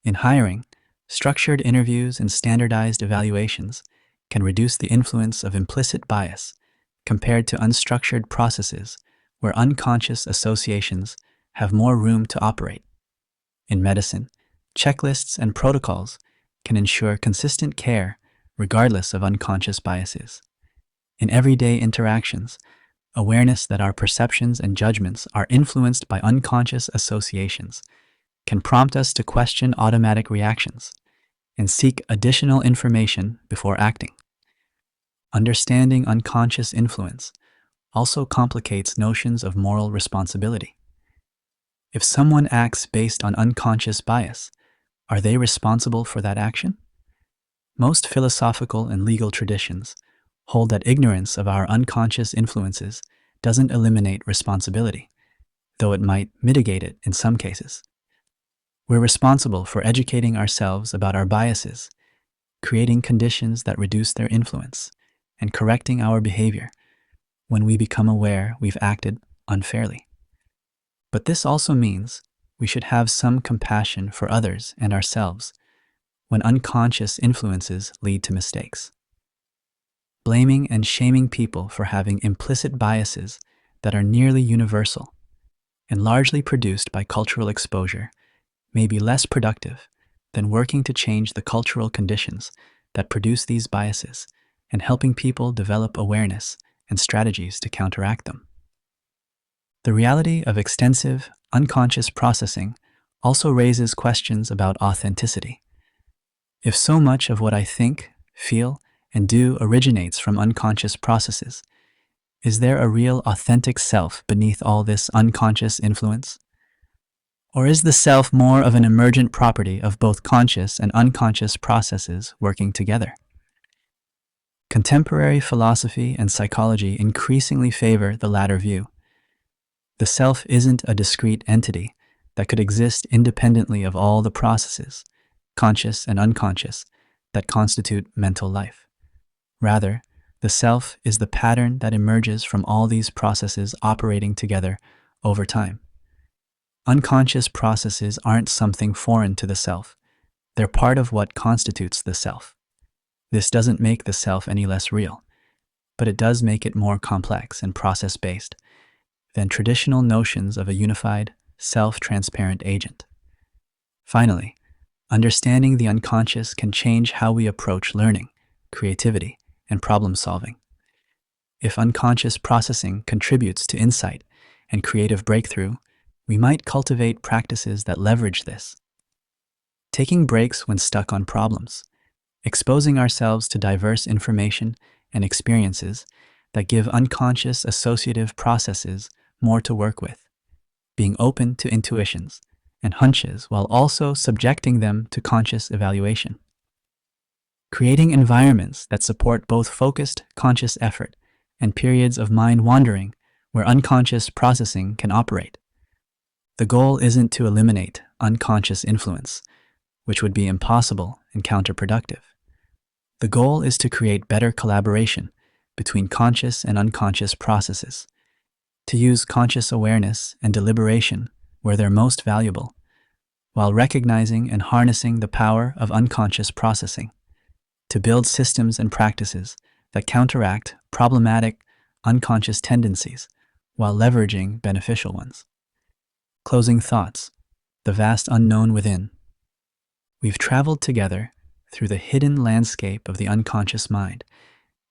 In hiring, structured interviews and standardized evaluations can reduce the influence of implicit bias compared to unstructured processes where unconscious associations have more room to operate. In medicine, checklists and protocols can ensure consistent care regardless of unconscious biases. In everyday interactions, awareness that our perceptions and judgments are influenced by unconscious associations can prompt us to question automatic reactions and seek additional information before acting. Understanding unconscious influence also complicates notions of moral responsibility. If someone acts based on unconscious bias, are they responsible for that action? Most philosophical and legal traditions hold that ignorance of our unconscious influences doesn't eliminate responsibility, though it might mitigate it in some cases. We're responsible for educating ourselves about our biases, creating conditions that reduce their influence, and correcting our behavior when we become aware we've acted unfairly. But this also means we should have some compassion for others and ourselves when unconscious influences lead to mistakes. Blaming and shaming people for having implicit biases that are nearly universal and largely produced by cultural exposure may be less productive than working to change the cultural conditions that produce these biases and helping people develop awareness and strategies to counteract them. The reality of extensive, unconscious processing also raises questions about authenticity. If so much of what I think, feel, and do originates from unconscious processes, is there a real authentic self beneath all this unconscious influence? Or is the self more of an emergent property of both conscious and unconscious processes working together? Contemporary philosophy and psychology increasingly favor the latter view. The self isn't a discrete entity that could exist independently of all the processes conscious and unconscious, that constitute mental life. Rather, the self is the pattern that emerges from all these processes operating together over time. Unconscious processes aren't something foreign to the self. They're part of what constitutes the self. This doesn't make the self any less real, but it does make it more complex and process-based than traditional notions of a unified, self-transparent agent. Finally, understanding the unconscious can change how we approach learning, creativity, and problem solving. If unconscious processing contributes to insight and creative breakthrough, we might cultivate practices that leverage this. Taking breaks when stuck on problems, exposing ourselves to diverse information and experiences that give unconscious associative processes more to work with, being open to intuitions and hunches while also subjecting them to conscious evaluation. Creating environments that support both focused, conscious effort and periods of mind wandering where unconscious processing can operate. The goal isn't to eliminate unconscious influence, which would be impossible and counterproductive. The goal is to create better collaboration between conscious and unconscious processes, to use conscious awareness and deliberation where they're most valuable, while recognizing and harnessing the power of unconscious processing, to build systems and practices that counteract problematic unconscious tendencies while leveraging beneficial ones. Closing thoughts, the vast unknown within. We've traveled together through the hidden landscape of the unconscious mind,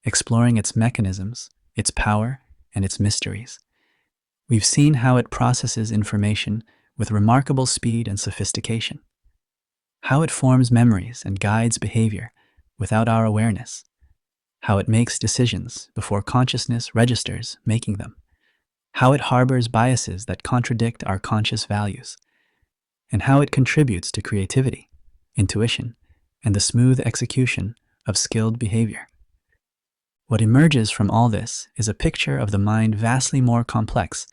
exploring its mechanisms, its power, and its mysteries. We've seen how it processes information with remarkable speed and sophistication, how it forms memories and guides behavior without our awareness, how it makes decisions before consciousness registers making them, how it harbors biases that contradict our conscious values, and how it contributes to creativity, intuition, and the smooth execution of skilled behavior. What emerges from all this is a picture of the mind vastly more complex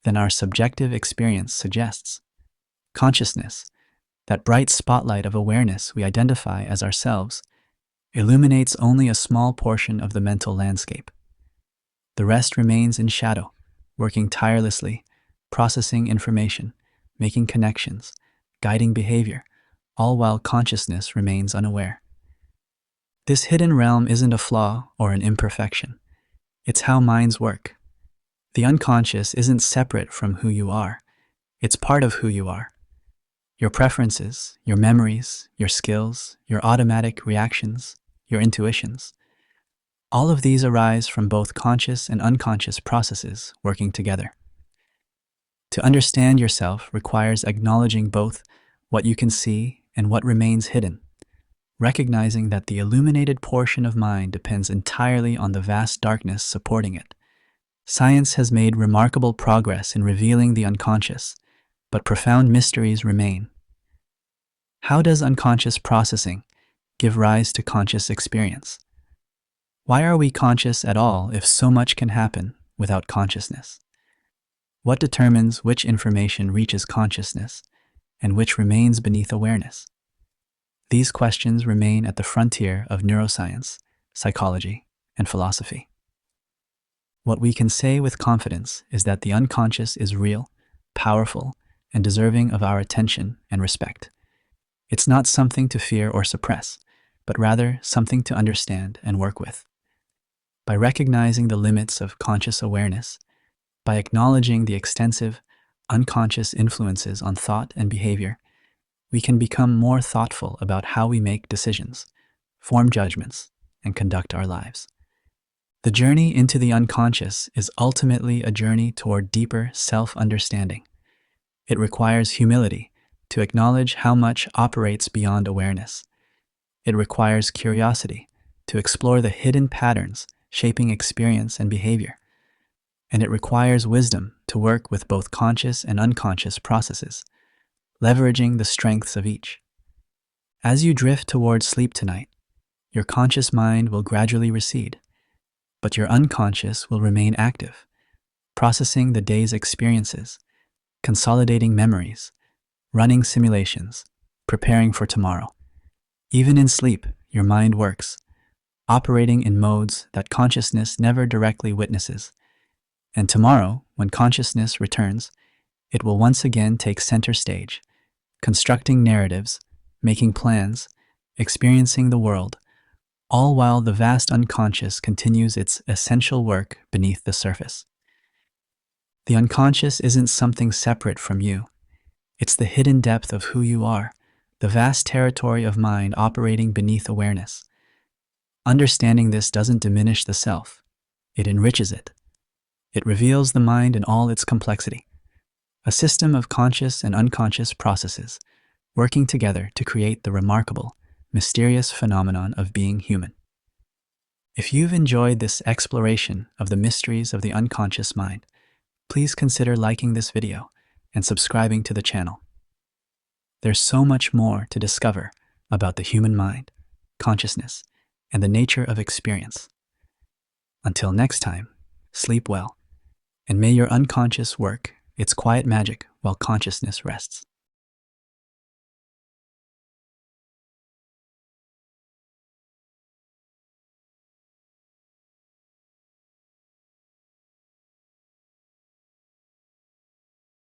than our subjective experience suggests. Consciousness, that bright spotlight of awareness we identify as ourselves, illuminates only a small portion of the mental landscape. The rest remains in shadow, working tirelessly, processing information, making connections, guiding behavior, all while consciousness remains unaware. This hidden realm isn't a flaw or an imperfection. It's how minds work. The unconscious isn't separate from who you are. It's part of who you are. Your preferences, your memories, your skills, your automatic reactions, your intuitions. All of these arise from both conscious and unconscious processes working together. To understand yourself requires acknowledging both what you can see and what remains hidden, recognizing that the illuminated portion of mind depends entirely on the vast darkness supporting it. Science has made remarkable progress in revealing the unconscious, but profound mysteries remain. How does unconscious processing give rise to conscious experience? Why are we conscious at all if so much can happen without consciousness? What determines which information reaches consciousness and which remains beneath awareness? These questions remain at the frontier of neuroscience, psychology, and philosophy. What we can say with confidence is that the unconscious is real, powerful, and deserving of our attention and respect. It's not something to fear or suppress, but rather something to understand and work with. By recognizing the limits of conscious awareness, by acknowledging the extensive, unconscious influences on thought and behavior, we can become more thoughtful about how we make decisions, form judgments, and conduct our lives. The journey into the unconscious is ultimately a journey toward deeper self-understanding. It requires humility to acknowledge how much operates beyond awareness. It requires curiosity to explore the hidden patterns shaping experience and behavior. And it requires wisdom to work with both conscious and unconscious processes, leveraging the strengths of each. As you drift towards sleep tonight, your conscious mind will gradually recede, but your unconscious will remain active, processing the day's experiences, consolidating memories, running simulations, preparing for tomorrow. Even in sleep, your mind works, operating in modes that consciousness never directly witnesses. And tomorrow, when consciousness returns, it will once again take center stage, constructing narratives, making plans, experiencing the world, all while the vast unconscious continues its essential work beneath the surface. The unconscious isn't something separate from you. It's the hidden depth of who you are, the vast territory of mind operating beneath awareness. Understanding this doesn't diminish the self. It enriches it. It reveals the mind in all its complexity, a system of conscious and unconscious processes working together to create the remarkable, mysterious phenomenon of being human. If you've enjoyed this exploration of the mysteries of the unconscious mind, please consider liking this video and subscribing to the channel. There's so much more to discover about the human mind, consciousness, and the nature of experience. Until next time, sleep well, and may your unconscious work its quiet magic while consciousness rests.